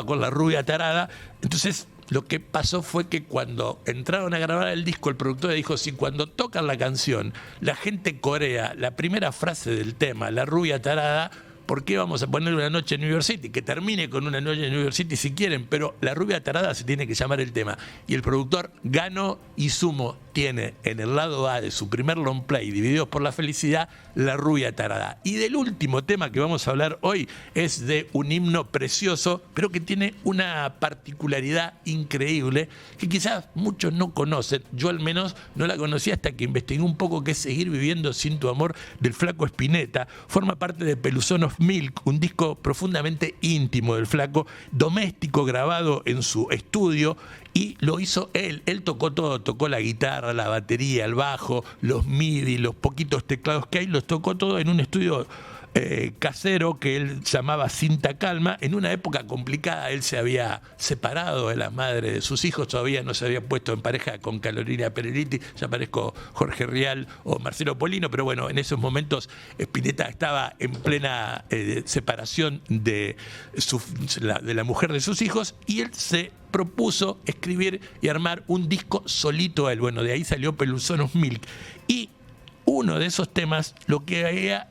con La Rubia Tarada. Entonces lo que pasó fue que cuando entraron a grabar el disco, el productor dijo, si cuando tocan la canción la gente corea la primera frase del tema, La Rubia Tarada, ¿por qué vamos a poner Una noche en New York City? Que termine con Una noche en New York City si quieren, pero La Rubia Tarada se tiene que llamar el tema. Y el productor ganó y Sumo tiene en el lado A de su primer long play, Divididos por la Felicidad, La Rubia Tarada. Y del último tema que vamos a hablar hoy es de un himno precioso, pero que tiene una particularidad increíble que quizás muchos no conocen. Yo al menos no la conocía hasta que investigué un poco, que es Seguir viviendo sin tu amor, del Flaco Spinetta. Forma parte de Peluzón of Milk, un disco profundamente íntimo del Flaco, doméstico, grabado en su estudio, y lo hizo él. Él tocó todo, tocó la guitarra, la batería, el bajo, los MIDI, los poquitos teclados que hay, los tocó todo en un estudio casero que él llamaba Cinta Calma. En una época complicada, él se había separado de la madre de sus hijos, todavía no se había puesto en pareja con Carolina Pereliti, ya parezco Jorge Rial o Marcelo Polino, pero bueno, en esos momentos Spinetta estaba en plena separación de la mujer de sus hijos, y él se propuso escribir y armar un disco solito a él. Bueno, de ahí salió Peluzón of Milk, y uno de esos temas lo que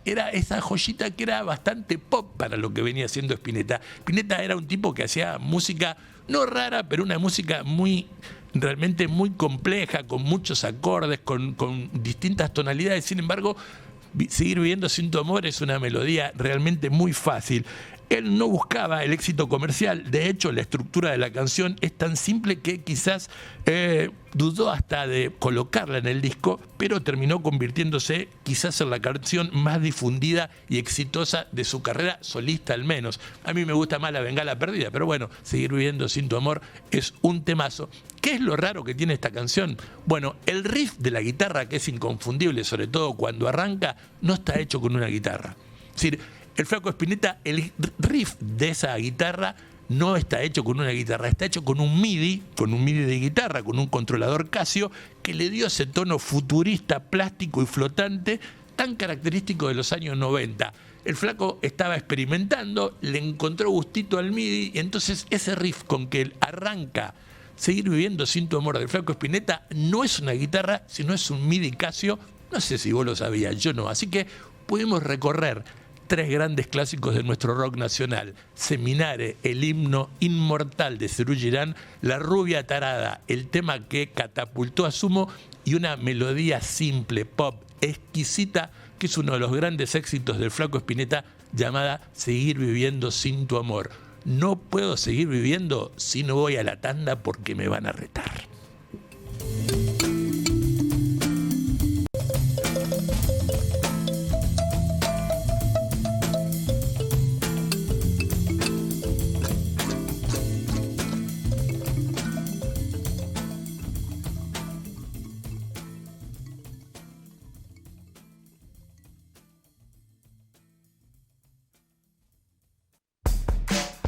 era esa joyita que era bastante pop para lo que venía haciendo Spinetta. Spinetta era un tipo que hacía música no rara, pero una música realmente muy compleja, con muchos acordes, con distintas tonalidades. Sin embargo, Seguir viviendo sin tu amor es una melodía realmente muy fácil. Él no buscaba el éxito comercial. De hecho, la estructura de la canción es tan simple que quizás dudó hasta de colocarla en el disco, pero terminó convirtiéndose quizás en la canción más difundida y exitosa de su carrera solista, al menos. A mí me gusta más La Bengala Perdida, pero bueno, Seguir viviendo sin tu amor es un temazo. ¿Qué es lo raro que tiene esta canción? Bueno, el riff de la guitarra, que es inconfundible, sobre todo cuando arranca, no está hecho con una guitarra. Es decir, el Flaco Spinetta, el riff de esa guitarra no está hecho con una guitarra, está hecho con un MIDI de guitarra, con un controlador Casio, que le dio ese tono futurista, plástico y flotante tan característico de los años 90. El Flaco estaba experimentando, le encontró gustito al MIDI, y entonces ese riff con que arranca Seguir viviendo sin tu amor del Flaco Spinetta no es una guitarra, sino es un MIDI Casio. No sé si vos lo sabías, yo no. Así que pudimos recorrer 3 grandes clásicos de nuestro rock nacional: Seminare, el himno inmortal de Serú Girán, La rubia tarada, el tema que catapultó a Sumo, y una melodía simple, pop, exquisita, que es uno de los grandes éxitos del Flaco Spinetta, llamada Seguir viviendo sin tu amor. No puedo seguir viviendo si no voy a la tanda porque me van a retar.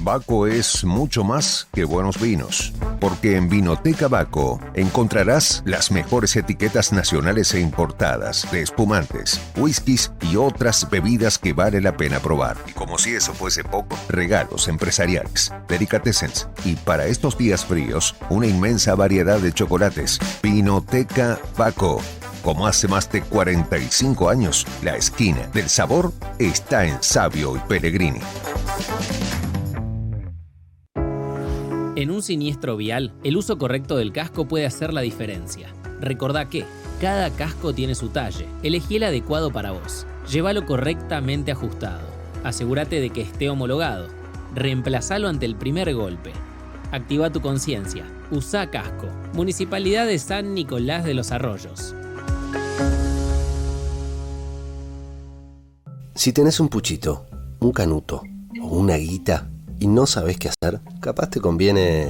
Baco es mucho más que buenos vinos, porque en Vinoteca Baco encontrarás las mejores etiquetas nacionales e importadas de espumantes, whiskies y otras bebidas que vale la pena probar. Y como si eso fuese poco, regalos empresariales, delicatessens y para estos días fríos, una inmensa variedad de chocolates. Vinoteca Baco. Como hace más de 45 años, la esquina del sabor está en Sabio y Pellegrini. En un siniestro vial, el uso correcto del casco puede hacer la diferencia. Recordá que cada casco tiene su talle. Elegí el adecuado para vos. Llévalo correctamente ajustado. Asegúrate de que esté homologado. Reemplazalo ante el primer golpe. Activa tu conciencia. Usá casco. Municipalidad de San Nicolás de los Arroyos. Si tenés un puchito, un canuto o una guita y no sabés qué hacer, capaz te conviene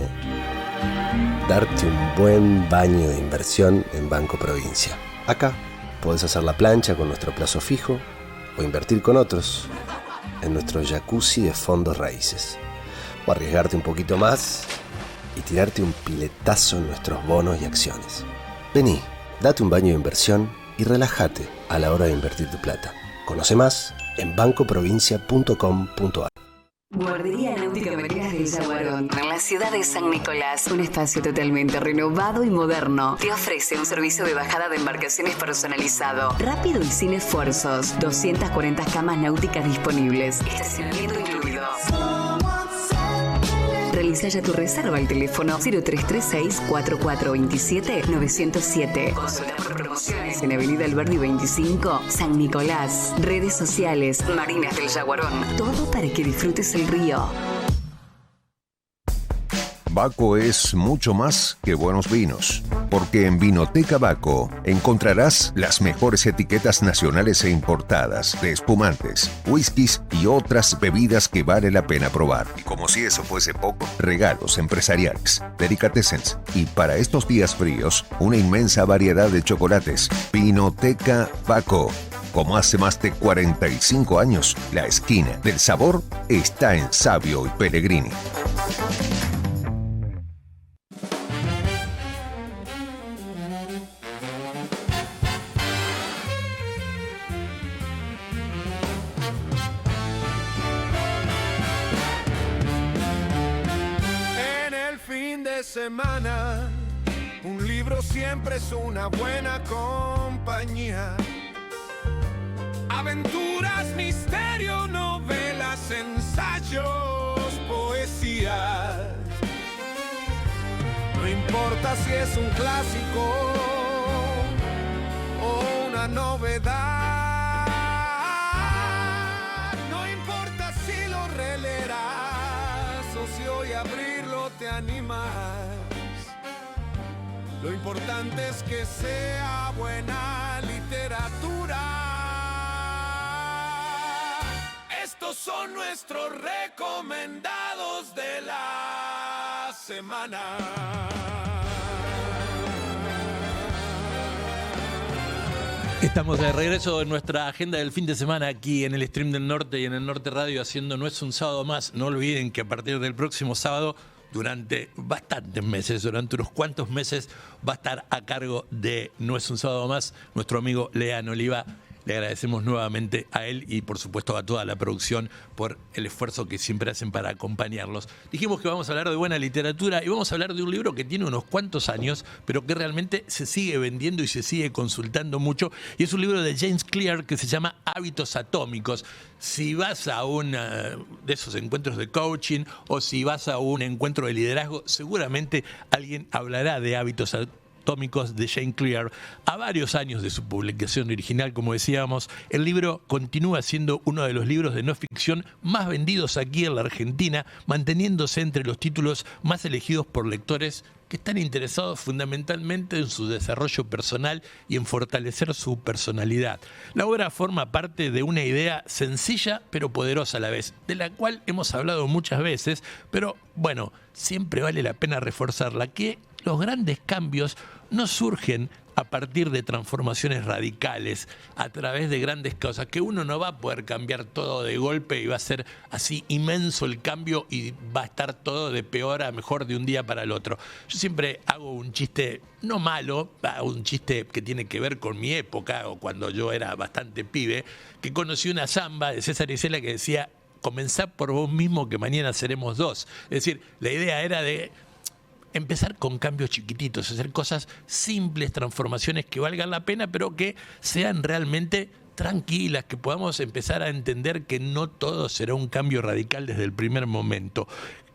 darte un buen baño de inversión en Banco Provincia. Acá podés hacer la plancha con nuestro plazo fijo o invertir con otros en nuestro jacuzzi de fondos raíces. O arriesgarte un poquito más y tirarte un piletazo en nuestros bonos y acciones. Vení, date un baño de inversión y relájate a la hora de invertir tu plata. Conoce más en bancoprovincia.com.ar. Guardería Náutica Marinas del Yaguarón, en la ciudad de San Nicolás. Un espacio totalmente renovado y moderno. Te ofrece un servicio de bajada de embarcaciones personalizado, rápido y sin esfuerzos. 240 camas náuticas disponibles. Estacionamiento incluido. Realiza ya tu reserva al teléfono 0336-4427-907. Consulta por promociones en Avenida Alberdi 25, San Nicolás. Redes sociales, Marinas del Yaguarón. Todo para que disfrutes el río. Baco es mucho más que buenos vinos, porque en Vinoteca Baco encontrarás las mejores etiquetas nacionales e importadas de espumantes, whiskies y otras bebidas que vale la pena probar. Y como si eso fuese poco, regalos empresariales, delicatessens y para estos días fríos, una inmensa variedad de chocolates. Vinoteca Baco. Como hace más de 45 años, la esquina del sabor está en Sabio y Pellegrini. Semana, un libro siempre es una buena compañía. Aventuras, misterio, novelas, ensayos, poesías. No importa si es un clásico o una novedad. No importa si lo relees si hoy abrirlo te animas. Lo importante es que sea buena literatura. Estos son nuestros recomendados de la semana. Estamos de regreso en nuestra agenda del fin de semana aquí en el Stream del Norte y en el Norte Radio haciendo No es un sábado más. No olviden que a partir del próximo sábado, durante bastantes meses, durante unos cuantos meses, va a estar a cargo de No es un sábado más nuestro amigo Lean Oliva. Le agradecemos nuevamente a él y por supuesto a toda la producción por el esfuerzo que siempre hacen para acompañarlos. Dijimos que vamos a hablar de buena literatura y vamos a hablar de un libro que tiene unos cuantos años, pero que realmente se sigue vendiendo y se sigue consultando mucho. Y es un libro de James Clear que se llama Hábitos Atómicos. Si vas a un de esos encuentros de coaching o si vas a un encuentro de liderazgo, seguramente alguien hablará de hábitos atómicos de James Clear. A varios años de su publicación original, como decíamos, el libro continúa siendo uno de los libros de no ficción más vendidos aquí en la Argentina, manteniéndose entre los títulos más elegidos por lectores que están interesados fundamentalmente en su desarrollo personal y en fortalecer su personalidad. La obra forma parte de una idea sencilla pero poderosa a la vez, de la cual hemos hablado muchas veces, pero bueno, siempre vale la pena reforzarla, que los grandes cambios no surgen a partir de transformaciones radicales, a través de grandes cosas, que uno no va a poder cambiar todo de golpe y va a ser así inmenso el cambio y va a estar todo de peor a mejor de un día para el otro. Yo siempre hago un chiste, no malo, un chiste que tiene que ver con mi época o cuando yo era bastante pibe, que conocí una samba de César Isela que decía: comenzá por vos mismo que mañana seremos dos. Es decir, la idea era de empezar con cambios chiquititos, hacer cosas simples, transformaciones que valgan la pena, pero que sean realmente tranquilas, que podamos empezar a entender que no todo será un cambio radical desde el primer momento.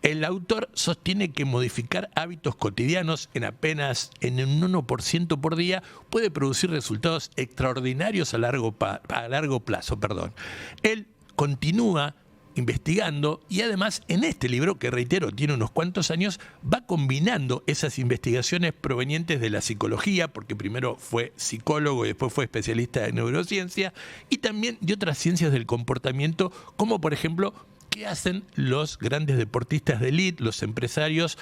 El autor sostiene que modificar hábitos cotidianos en apenas un 1% por día puede producir resultados extraordinarios a largo plazo. Él continúa investigando y además en este libro, que reitero tiene unos cuantos años, va combinando esas investigaciones provenientes de la psicología, porque primero fue psicólogo y después fue especialista en neurociencia, y también de otras ciencias del comportamiento, como por ejemplo qué hacen los grandes deportistas de élite, los empresarios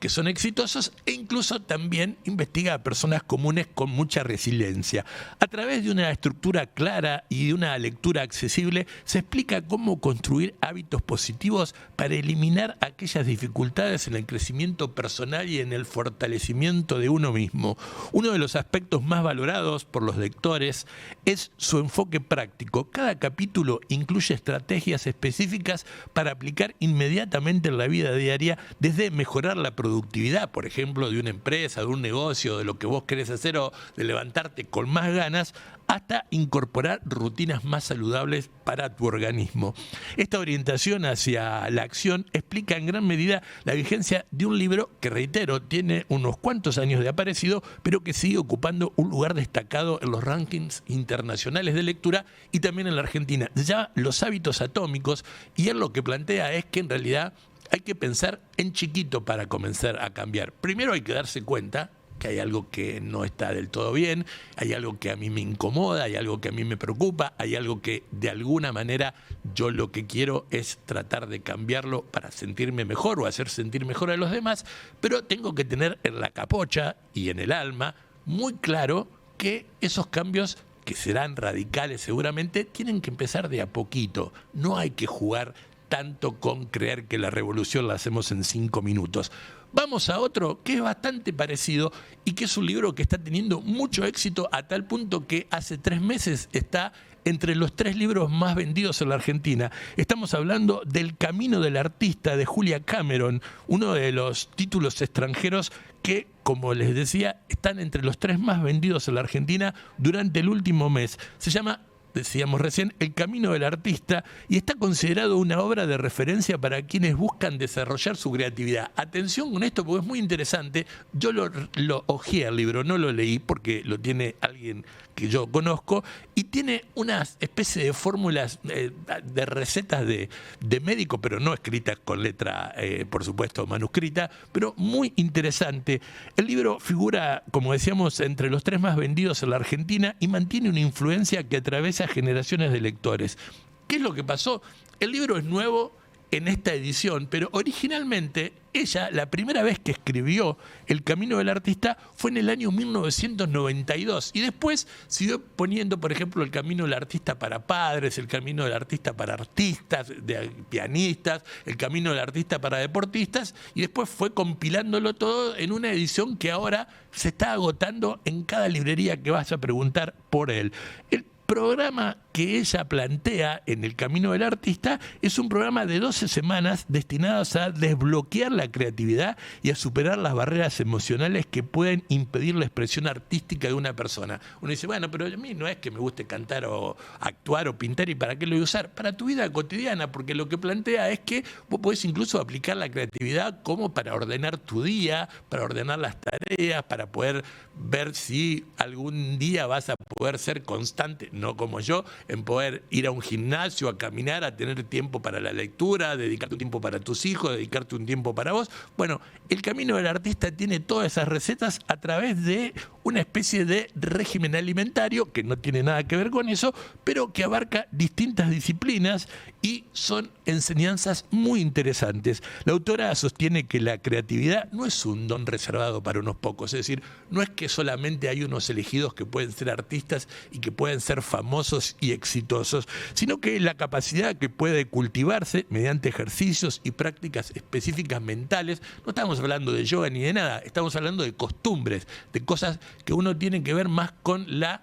que son exitosos, e incluso también investiga a personas comunes con mucha resiliencia. A través de una estructura clara y de una lectura accesible, se explica cómo construir hábitos positivos para eliminar aquellas dificultades en el crecimiento personal y en el fortalecimiento de uno mismo. Uno de los aspectos más valorados por los lectores es su enfoque práctico. Cada capítulo incluye estrategias específicas para aplicar inmediatamente en la vida diaria, desde mejorar la productividad, por ejemplo, de una empresa, de un negocio, de lo que vos querés hacer o de levantarte con más ganas, hasta incorporar rutinas más saludables para tu organismo. Esta orientación hacia la acción explica en gran medida la vigencia de un libro que, reitero, tiene unos cuantos años de aparecido, pero que sigue ocupando un lugar destacado en los rankings internacionales de lectura y también en la Argentina. Se llama Los Hábitos Atómicos y él lo que plantea es que en realidad hay que pensar en chiquito para comenzar a cambiar. Primero hay que darse cuenta que hay algo que no está del todo bien, hay algo que a mí me incomoda, hay algo que a mí me preocupa, hay algo que de alguna manera yo lo que quiero es tratar de cambiarlo para sentirme mejor o hacer sentir mejor a los demás, pero tengo que tener en la capocha y en el alma muy claro que esos cambios, que serán radicales seguramente, tienen que empezar de a poquito. No hay que jugar tanto con creer que la revolución la hacemos en 5 minutos. Vamos a otro que es bastante parecido y que es un libro que está teniendo mucho éxito a tal punto que hace 3 meses está entre los 3 libros más vendidos en la Argentina. Estamos hablando del Camino del Artista de Julia Cameron, uno de los títulos extranjeros que, como les decía, están entre los 3 más vendidos en la Argentina durante el último mes. Se llama decíamos recién, El camino del artista, y está considerado una obra de referencia para quienes buscan desarrollar su creatividad. Atención con esto porque es muy interesante. Yo lo hojeé el libro, no lo leí porque lo tiene alguien que yo conozco, y tiene una especie de fórmulas de recetas de médico, pero no escritas con letra, por supuesto, manuscrita, pero muy interesante. El libro figura, como decíamos, entre los 3 más vendidos en la Argentina y mantiene una influencia que atraviesa generaciones de lectores. ¿Qué es lo que pasó? El libro es nuevo en esta edición, pero originalmente ella, la primera vez que escribió El camino del artista fue en el año 1992 y después siguió poniendo, por ejemplo, El camino del artista para padres, El camino del artista para artistas, de pianistas, El camino del artista para deportistas, y después fue compilándolo todo en una edición que ahora se está agotando en cada librería que vas a preguntar por él. El programa que ella plantea en El camino del artista es un programa de 12 semanas destinados a desbloquear la creatividad y a superar las barreras emocionales que pueden impedir la expresión artística de una persona. Uno dice, bueno, pero a mí no es que me guste cantar o actuar o pintar, ¿y para qué lo voy a usar? Para tu vida cotidiana, porque lo que plantea es que vos podés incluso aplicar la creatividad como para ordenar tu día, para ordenar las tareas, para poder ver si algún día vas a poder ser constante, no como yo, en poder ir a un gimnasio, a caminar, a tener tiempo para la lectura, dedicarte un tiempo para tus hijos, dedicarte un tiempo para vos. Bueno, El camino del artista tiene todas esas recetas a través de una especie de régimen alimentario que no tiene nada que ver con eso, pero que abarca distintas disciplinas y son enseñanzas muy interesantes. La autora sostiene que la creatividad no es un don reservado para unos pocos, es decir, no es que solamente hay unos elegidos que pueden ser artistas y que pueden ser famosos y exitosos, sino que la capacidad que puede cultivarse mediante ejercicios y prácticas específicas mentales. No estamos hablando de yoga ni de nada, estamos hablando de costumbres, de cosas que uno tiene que ver más con la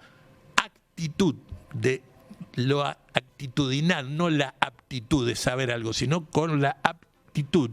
actitud, de lo actitudinal, no la aptitud de saber algo, sino con la actitud,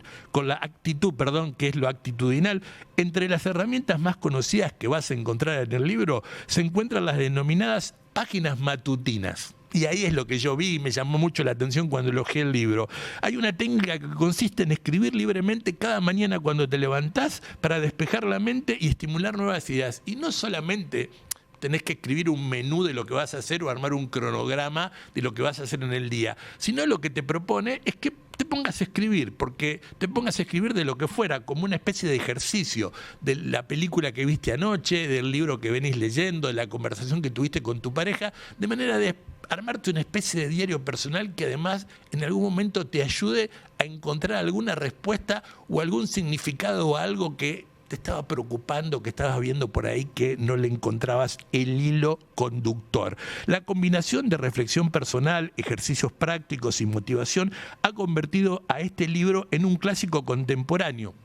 que es lo actitudinal. Entre las herramientas más conocidas que vas a encontrar en el libro se encuentran las denominadas páginas matutinas. Y ahí es lo que yo vi y me llamó mucho la atención cuando elogié el libro. Hay una técnica que consiste en escribir libremente cada mañana cuando te levantás para despejar la mente y estimular nuevas ideas. Y no solamente tenés que escribir un menú de lo que vas a hacer o armar un cronograma de lo que vas a hacer en el día, sino lo que te propone es que te pongas a escribir, porque te pongas a escribir de lo que fuera, como una especie de ejercicio, de la película que viste anoche, del libro que venís leyendo, de la conversación que tuviste con tu pareja, de manera de armarte una especie de diario personal que además en algún momento te ayude a encontrar alguna respuesta o algún significado o algo que te estaba preocupando, que estabas viendo por ahí que no le encontrabas el hilo conductor. La combinación de reflexión personal, ejercicios prácticos y motivación ha convertido a este libro en un clásico contemporáneo.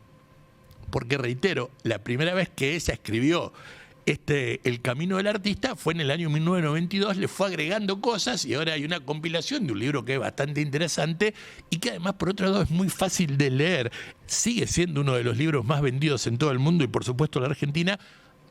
Porque, reitero, la primera vez que ella escribió El camino del artista fue en el año 1992, le fue agregando cosas y ahora hay una compilación de un libro que es bastante interesante y que además, por otro lado, es muy fácil de leer. Sigue siendo uno de los libros más vendidos en todo el mundo y, por supuesto, en la Argentina,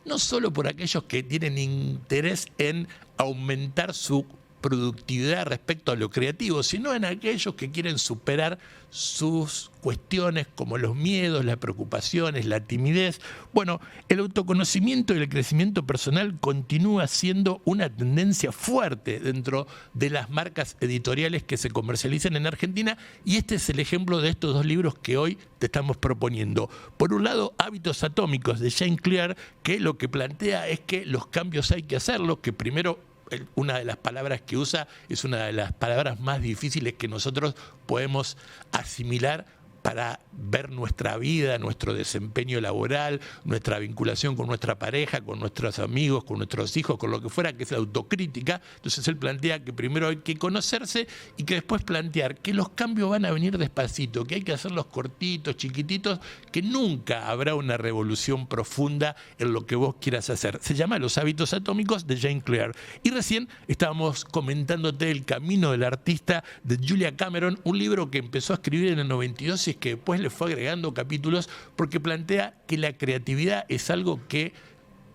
no solo por aquellos que tienen interés en aumentar su productividad respecto a lo creativo, sino en aquellos que quieren superar sus cuestiones como los miedos, las preocupaciones, la timidez. Bueno, el autoconocimiento y el crecimiento personal continúa siendo una tendencia fuerte dentro de las marcas editoriales que se comercializan en Argentina, y este es el ejemplo de estos dos libros que hoy te estamos proponiendo. Por un lado, Hábitos Atómicos de James Clear, que lo que plantea es que los cambios hay que hacerlos, que primero una de las palabras que usa es una de las palabras más difíciles que nosotros podemos asimilar para ver nuestra vida, nuestro desempeño laboral, nuestra vinculación con nuestra pareja, con nuestros amigos, con nuestros hijos, con lo que fuera, que es la autocrítica. Entonces él plantea que primero hay que conocerse y que después plantear que los cambios van a venir despacito, que hay que hacerlos cortitos, chiquititos, que nunca habrá una revolución profunda en lo que vos quieras hacer. Se llama Los Hábitos Atómicos de James Clear. Y recién estábamos comentándote El camino del artista de Julia Cameron, un libro que empezó a escribir en el 92 y que después le fue agregando capítulos porque plantea que la creatividad es algo que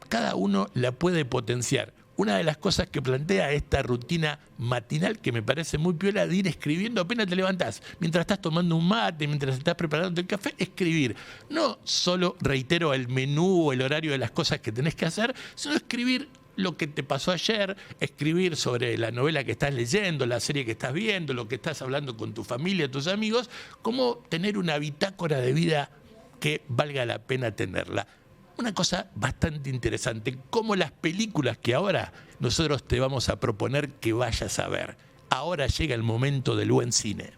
cada uno la puede potenciar. una de las cosas que plantea esta rutina matinal que me parece muy piola de ir escribiendo apenas te levantás, mientras estás tomando un mate, mientras estás preparando el café, escribir. No solo, reitero, el menú o el horario de las cosas que tenés que hacer, sino escribir lo que te pasó ayer, escribir sobre la novela que estás leyendo, la serie que estás viendo, lo que estás hablando con tu familia, tus amigos, cómo tener una bitácora de vida que valga la pena tenerla. Una cosa bastante interesante, como las películas que ahora nosotros te vamos a proponer que vayas a ver. Ahora llega el momento del buen cine.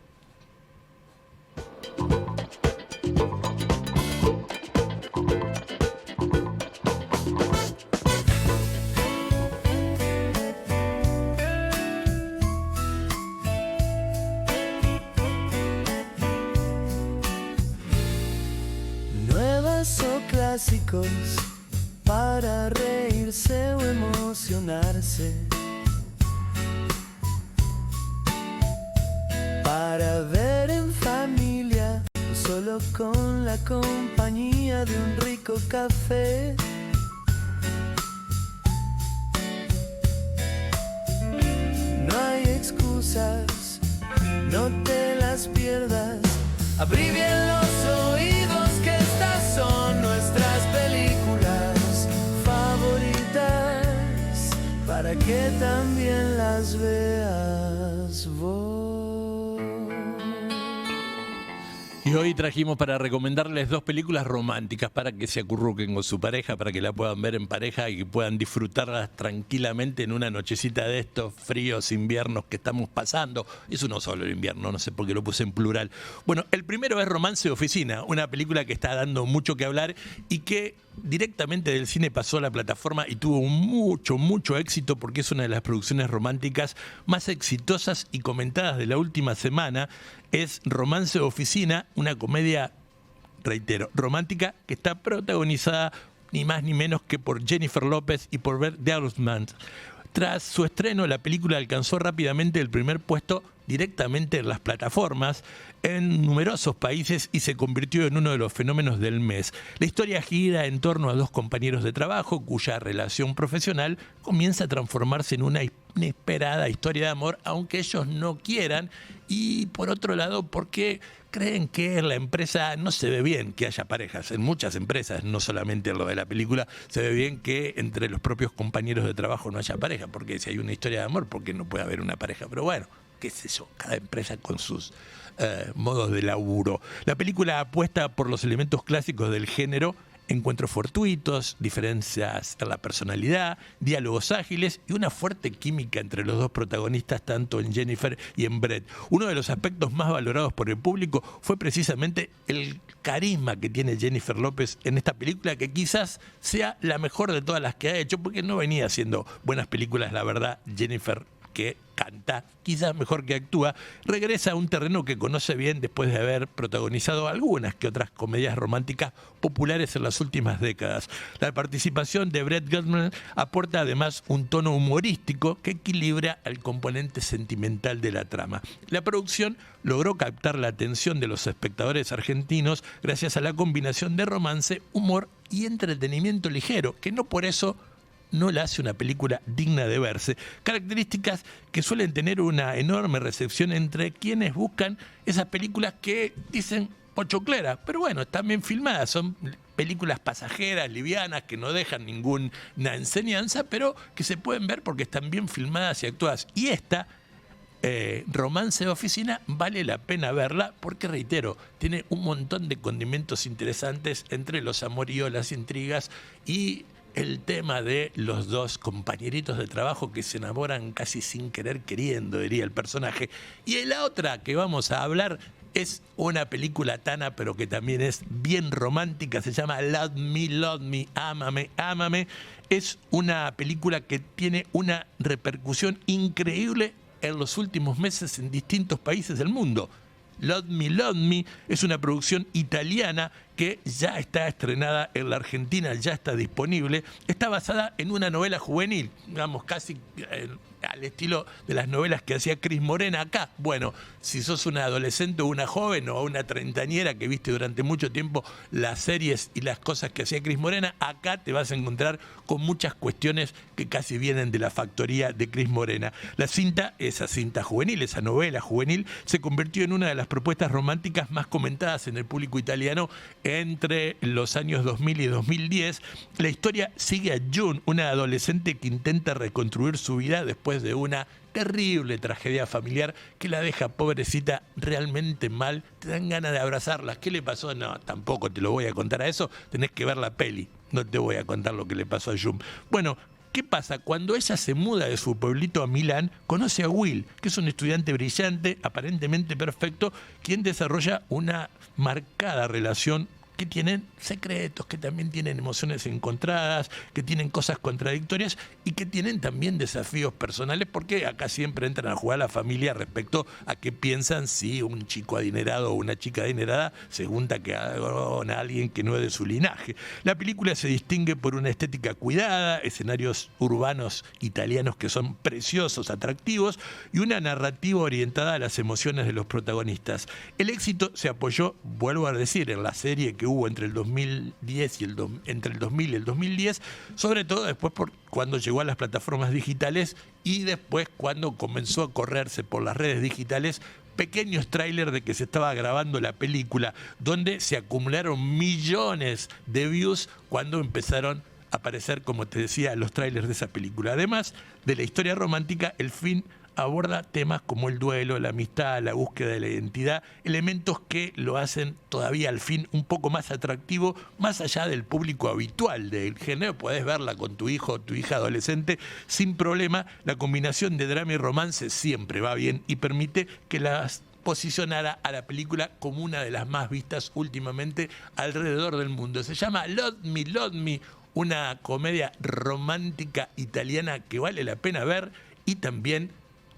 Nuevas o clásicos para reírse o emocionarse, para ver en familia o solo con la compañía de un rico café. No hay excusas, no te las pierdas. Abrí bien los oídos que estas son nuestras películas favoritas para que también las veas vos. Y hoy trajimos para recomendarles 2 películas románticas para que se acurruquen con su pareja, para que la puedan ver en pareja y que puedan disfrutarlas tranquilamente en una nochecita de estos fríos inviernos que estamos pasando. Es uno solo el invierno, no sé por qué lo puse en plural. Bueno, el primero es Romance de Oficina, una película que está dando mucho que hablar y que directamente del cine pasó a la plataforma y tuvo mucho éxito porque es una de las producciones románticas más exitosas y comentadas de la última semana. Es Romance de Oficina, una comedia, reitero, romántica que está protagonizada ni más ni menos que por Jennifer López y por Bert Delman. Tras su estreno, la película alcanzó rápidamente el primer puesto directamente en las plataformas en numerosos países y se convirtió en uno de los fenómenos del mes. La historia gira en torno a 2 compañeros de trabajo cuya relación profesional comienza a transformarse en una inesperada historia de amor, aunque ellos no quieran, y por otro lado porque creen que en la empresa no se ve bien que haya parejas. En muchas empresas, no solamente en lo de la película, se ve bien que entre los propios compañeros de trabajo no haya pareja, porque si hay una historia de amor, ¿por qué no puede haber una pareja? Pero bueno, qué sé yo, cada empresa con sus modos de laburo. La película apuesta por los elementos clásicos del género: encuentros fortuitos, diferencias en la personalidad, diálogos ágiles y una fuerte química entre los 2 protagonistas, tanto en Jennifer y en Brett. Uno de los aspectos más valorados por el público fue precisamente el carisma que tiene Jennifer López en esta película, que quizás sea la mejor de todas las que ha hecho, porque no venía haciendo buenas películas, la verdad. Jennifer, que canta quizás mejor que actúa, regresa a un terreno que conoce bien después de haber protagonizado algunas que otras comedias románticas populares en las últimas décadas. La participación de Brett Delman aporta además un tono humorístico que equilibra el componente sentimental de la trama. La producción logró captar la atención de los espectadores argentinos gracias a la combinación de romance, humor y entretenimiento ligero, que no por eso no la hace una película digna de verse. Características que suelen tener una enorme recepción entre quienes buscan esas películas que dicen pochoclera, pero bueno, están bien filmadas, son películas pasajeras, livianas, que no dejan ninguna enseñanza, pero que se pueden ver porque están bien filmadas y actuadas. Y esta Romance de Oficina vale la pena verla porque, reitero, tiene un montón de condimentos interesantes entre los amoríos, las intrigas y el tema de los 2 compañeritos de trabajo que se enamoran casi sin querer queriendo, diría el personaje. Y la otra que vamos a hablar es una película tana, pero que también es bien romántica, se llama Love Me, Ámame, Ámame. Es una película que tiene una repercusión increíble en los últimos meses en distintos países del mundo. Love Me es una producción italiana que ya está estrenada en la Argentina, ya está disponible. Está basada en una novela juvenil, digamos, casi al estilo de las novelas que hacía Cris Morena acá. Bueno, si sos una adolescente o una joven o una treintañera que viste durante mucho tiempo las series y las cosas que hacía Cris Morena, acá te vas a encontrar con muchas cuestiones que casi vienen de la factoría de Cris Morena. La cinta, esa cinta juvenil, esa novela juvenil, se convirtió en una de las propuestas románticas más comentadas en el público italiano entre los años 2000 y 2010. La historia sigue a June, una adolescente que intenta reconstruir su vida después de una terrible tragedia familiar que la deja, pobrecita, realmente mal. Te dan ganas de abrazarla. ¿Qué le pasó? No, tampoco te lo voy a contar a eso. Tenés que ver la peli. No te voy a contar lo que le pasó a June. Bueno, ¿qué pasa? Cuando ella se muda de su pueblito a Milán, conoce a Will, que es un estudiante brillante, aparentemente perfecto, quien desarrolla una marcada relación que tienen secretos, que también tienen emociones encontradas, que tienen cosas contradictorias y que tienen también desafíos personales, porque acá siempre entran a jugar la familia respecto a qué piensan si un chico adinerado o una chica adinerada se junta con alguien que no es de su linaje. La película se distingue por una estética cuidada, escenarios urbanos italianos que son preciosos, atractivos, y una narrativa orientada a las emociones de los protagonistas. El éxito se apoyó, vuelvo a decir, en la serie que hubo entre el 2010 y entre el 2000 y el 2010, sobre todo después cuando llegó a las plataformas digitales y después cuando comenzó a correrse por las redes digitales pequeños tráiler de que se estaba grabando la película, donde se acumularon millones de views cuando empezaron a aparecer, como te decía, los tráilers de esa película. Además de la historia romántica, el film aborda temas como el duelo, la amistad, la búsqueda de la identidad, elementos que lo hacen todavía al fin un poco más atractivo, más allá del público habitual del género. Podés verla con tu hijo o tu hija adolescente sin problema. La combinación de drama y romance siempre va bien y permite que las posicionara a la película como una de las más vistas últimamente alrededor del mundo. Se llama Love Me, una comedia romántica italiana que vale la pena ver, y también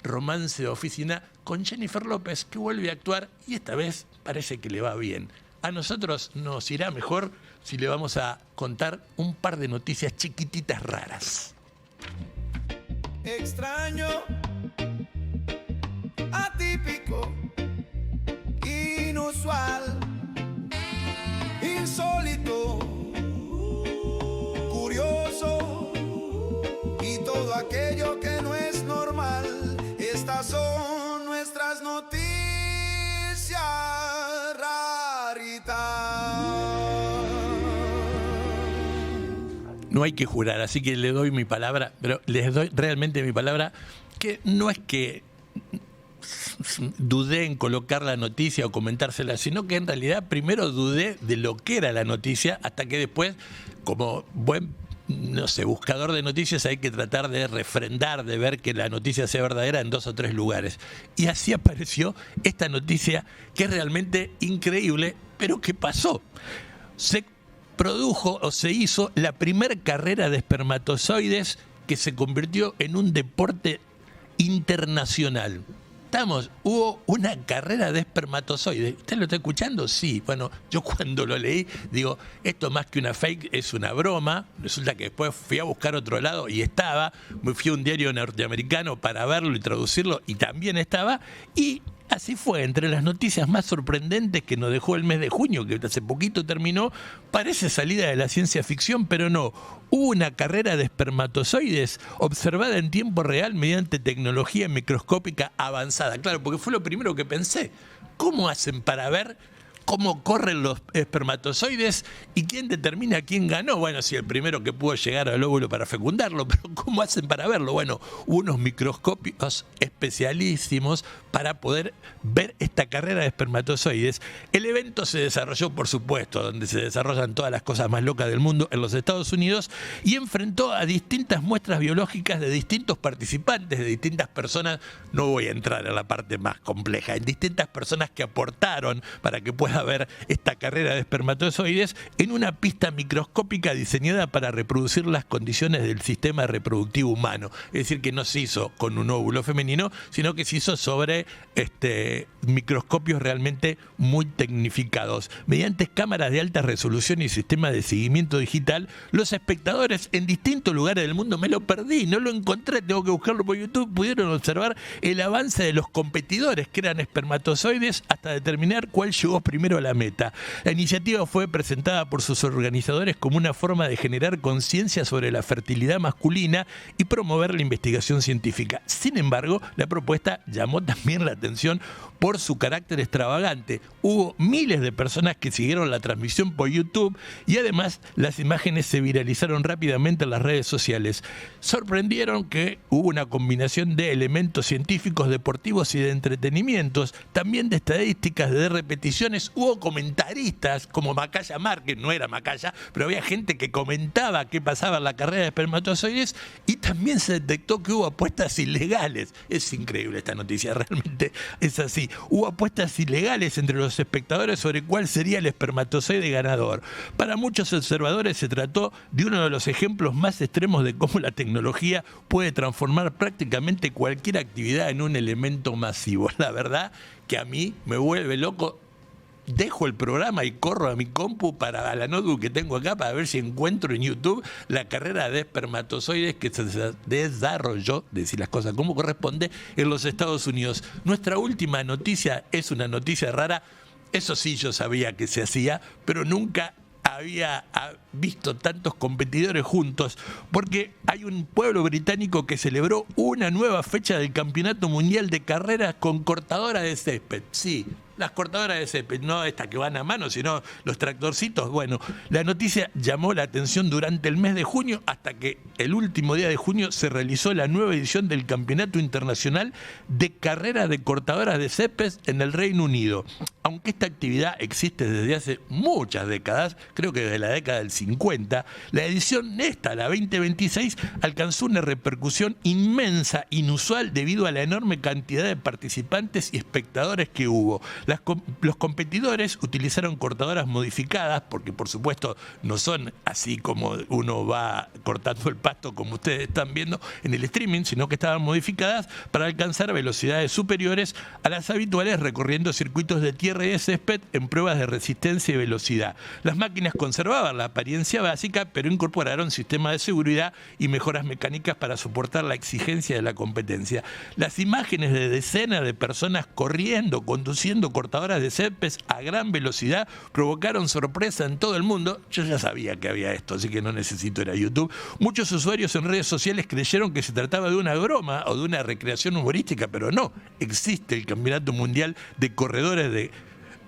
romance de oficina con Jennifer López, que vuelve a actuar y esta vez parece que le va bien. A nosotros nos irá mejor si le vamos a contar un par de noticias chiquititas raras. Extraño, atípico, inusual, insólito, curioso y todo aquello que no es normal. Estas son nuestras noticias raritas. No hay que jurar, así que le doy mi palabra, pero les doy realmente mi palabra, que no es que dudé en colocar la noticia o comentársela, sino que en realidad primero dudé de lo que era la noticia, hasta que después, como buen buscador de noticias, hay que tratar de refrendar, de ver que la noticia sea verdadera en 2 o 3 lugares. Y así apareció esta noticia, que es realmente increíble, pero que pasó. Se produjo o se hizo la primera carrera de espermatozoides que se convirtió en un deporte internacional. Hubo una carrera de espermatozoides. ¿Usted lo está escuchando? Sí. Bueno, yo cuando lo leí, digo, esto más que una fake es una broma. Resulta que después fui a buscar otro lado y estaba. Me fui a un diario norteamericano para verlo y traducirlo y también estaba. Y así fue, entre las noticias más sorprendentes que nos dejó el mes de junio, que hace poquito terminó, parece salida de la ciencia ficción, pero no. Hubo una carrera de espermatozoides observada en tiempo real mediante tecnología microscópica avanzada. Claro, porque fue lo primero que pensé. ¿Cómo hacen para ver cómo corren los espermatozoides y quién determina quién ganó? Bueno, si el primero que pudo llegar al óvulo para fecundarlo, pero ¿cómo hacen para verlo? Bueno, hubo unos microscopios especialísimos para poder ver esta carrera de espermatozoides. El evento se desarrolló, por supuesto, donde se desarrollan todas las cosas más locas del mundo, en los Estados Unidos, y enfrentó a distintas muestras biológicas de distintos participantes, de distintas personas. No voy a entrar en la parte más compleja, en distintas personas que aportaron para que pueda a ver esta carrera de espermatozoides en una pista microscópica diseñada para reproducir las condiciones del sistema reproductivo humano. Es decir, que no se hizo con un óvulo femenino, sino que se hizo sobre microscopios realmente muy tecnificados. Mediante cámaras de alta resolución y sistemas de seguimiento digital, los espectadores en distintos lugares del mundo, me lo perdí, no lo encontré, tengo que buscarlo por YouTube, pudieron observar el avance de los competidores que eran espermatozoides hasta determinar cuál llegó primero a la meta. La iniciativa fue presentada por sus organizadores como una forma de generar conciencia sobre la fertilidad masculina y promover la investigación científica. Sin embargo, la propuesta llamó también la atención por su carácter extravagante. Hubo miles de personas que siguieron la transmisión por YouTube y además las imágenes se viralizaron rápidamente en las redes sociales. Sorprendieron que hubo una combinación de elementos científicos, deportivos y de entretenimientos, también de estadísticas, de repeticiones. Hubo comentaristas como Macaya Márquez, no era Macaya, pero había gente que comentaba qué pasaba en la carrera de espermatozoides y también se detectó que hubo apuestas ilegales. Es increíble esta noticia, realmente es así. Hubo apuestas ilegales entre los espectadores sobre cuál sería el espermatozoide ganador. Para muchos observadores se trató de uno de los ejemplos más extremos de cómo la tecnología puede transformar prácticamente cualquier actividad en un elemento masivo. La verdad que a mí me vuelve loco. Dejo el programa y corro a mi compu a la notebook que tengo acá para ver si encuentro en YouTube la carrera de espermatozoides que se desarrolló, decir las cosas como corresponde, en los Estados Unidos. Nuestra última noticia es una noticia rara. Eso sí, yo sabía que se hacía, pero nunca había visto tantos competidores juntos, porque hay un pueblo británico que celebró una nueva fecha del Campeonato Mundial de Carreras con cortadoras de césped. Sí, las cortadoras de césped, no estas que van a mano, sino los tractorcitos. Bueno, la noticia llamó la atención durante el mes de junio, hasta que el último día de junio se realizó la nueva edición del Campeonato Internacional de Carreras de Cortadoras de Césped en el Reino Unido. Aunque esta actividad existe desde hace muchas décadas, creo que desde la década del 50, la edición esta, la 2026, alcanzó una repercusión inmensa, inusual, debido a la enorme cantidad de participantes y espectadores que hubo. Los competidores utilizaron cortadoras modificadas, porque por supuesto no son así como uno va cortando el pasto como ustedes están viendo en el streaming, sino que estaban modificadas para alcanzar velocidades superiores a las habituales, recorriendo circuitos de tierra y de césped en pruebas de resistencia y velocidad. Las máquinas conservaban la apariencia básica, pero incorporaron sistemas de seguridad y mejoras mecánicas para soportar la exigencia de la competencia. Las imágenes de decenas de personas corriendo, conduciendo cortadoras de césped a gran velocidad provocaron sorpresa en todo el mundo. Yo ya sabía que había esto, así que no necesito ir a YouTube. Muchos usuarios en redes sociales creyeron que se trataba de una broma o de una recreación humorística, pero no. Existe el Campeonato Mundial de Corredores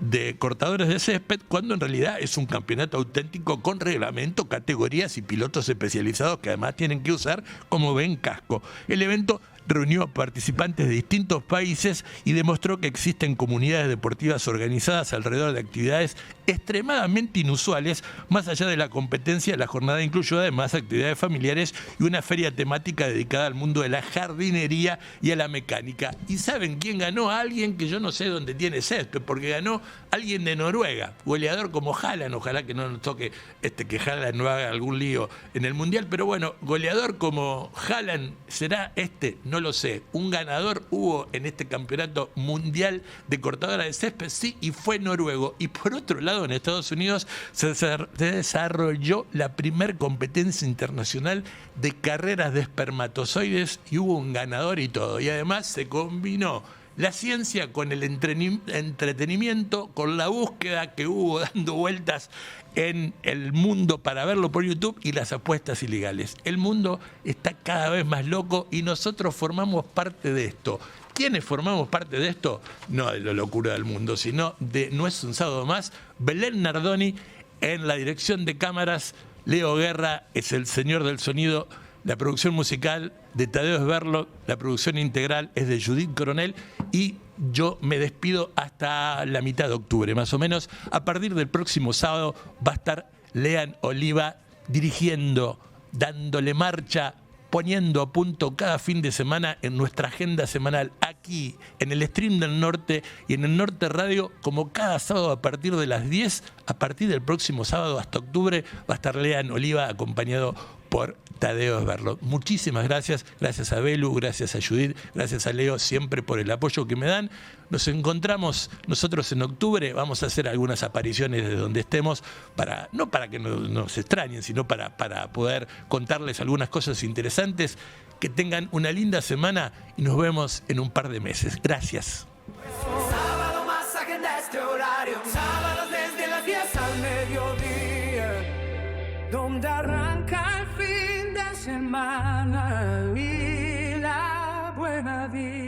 de cortadores de césped, cuando en realidad es un campeonato auténtico con reglamento, categorías y pilotos especializados que además tienen que usar, como ven, casco. El evento reunió a participantes de distintos países y demostró que existen comunidades deportivas organizadas alrededor de actividades extremadamente inusuales. Más allá de la competencia, la jornada incluyó además actividades familiares y una feria temática dedicada al mundo de la jardinería y a la mecánica. ¿Y saben quién ganó? A alguien que yo no sé dónde tiene césped, porque ganó alguien de Noruega, goleador como Haaland. Ojalá que no nos toque que Haaland no haga algún lío en el Mundial, pero bueno, goleador como Haaland, ¿será no lo sé. Un ganador hubo en este campeonato mundial de cortadora de césped, sí, y fue noruego. Y por otro lado, en Estados Unidos se desarrolló la primer competencia internacional de carreras de espermatozoides y hubo un ganador y todo. Y además se combinó la ciencia con el entretenimiento, con la búsqueda que hubo dando vueltas en el mundo para verlo por YouTube y las apuestas ilegales. El mundo está cada vez más loco y nosotros formamos parte de esto. ¿Quiénes formamos parte de esto? No de la locura del mundo, sino de No es un sábado más. Belén Nardoni en la dirección de cámaras, Leo Guerra es el señor del sonido, la producción musical de Tadeo Sberlo, la producción integral es de Judith Coronel y yo me despido hasta la mitad de octubre, más o menos. A partir del próximo sábado va a estar Lean Oliva dirigiendo, dándole marcha poniendo a punto cada fin de semana en nuestra agenda semanal, aquí, en el Stream del Norte y en el Norte Radio, como cada sábado a partir de las 10, a partir del próximo sábado hasta octubre, va a estar Lean Oliva acompañado por Tadeo Esberlo. Muchísimas gracias. Gracias a Belu, gracias a Judith, gracias a Leo siempre por el apoyo que me dan. Nos encontramos nosotros en octubre. Vamos a hacer algunas apariciones de donde estemos, no para que nos extrañen, sino para poder contarles algunas cosas interesantes. Que tengan una linda semana y nos vemos en un par de meses. Gracias. Sábado más agenda este horario. Sábados desde las 10 al mediodía, donde arranca el fin de semana y la buena vida.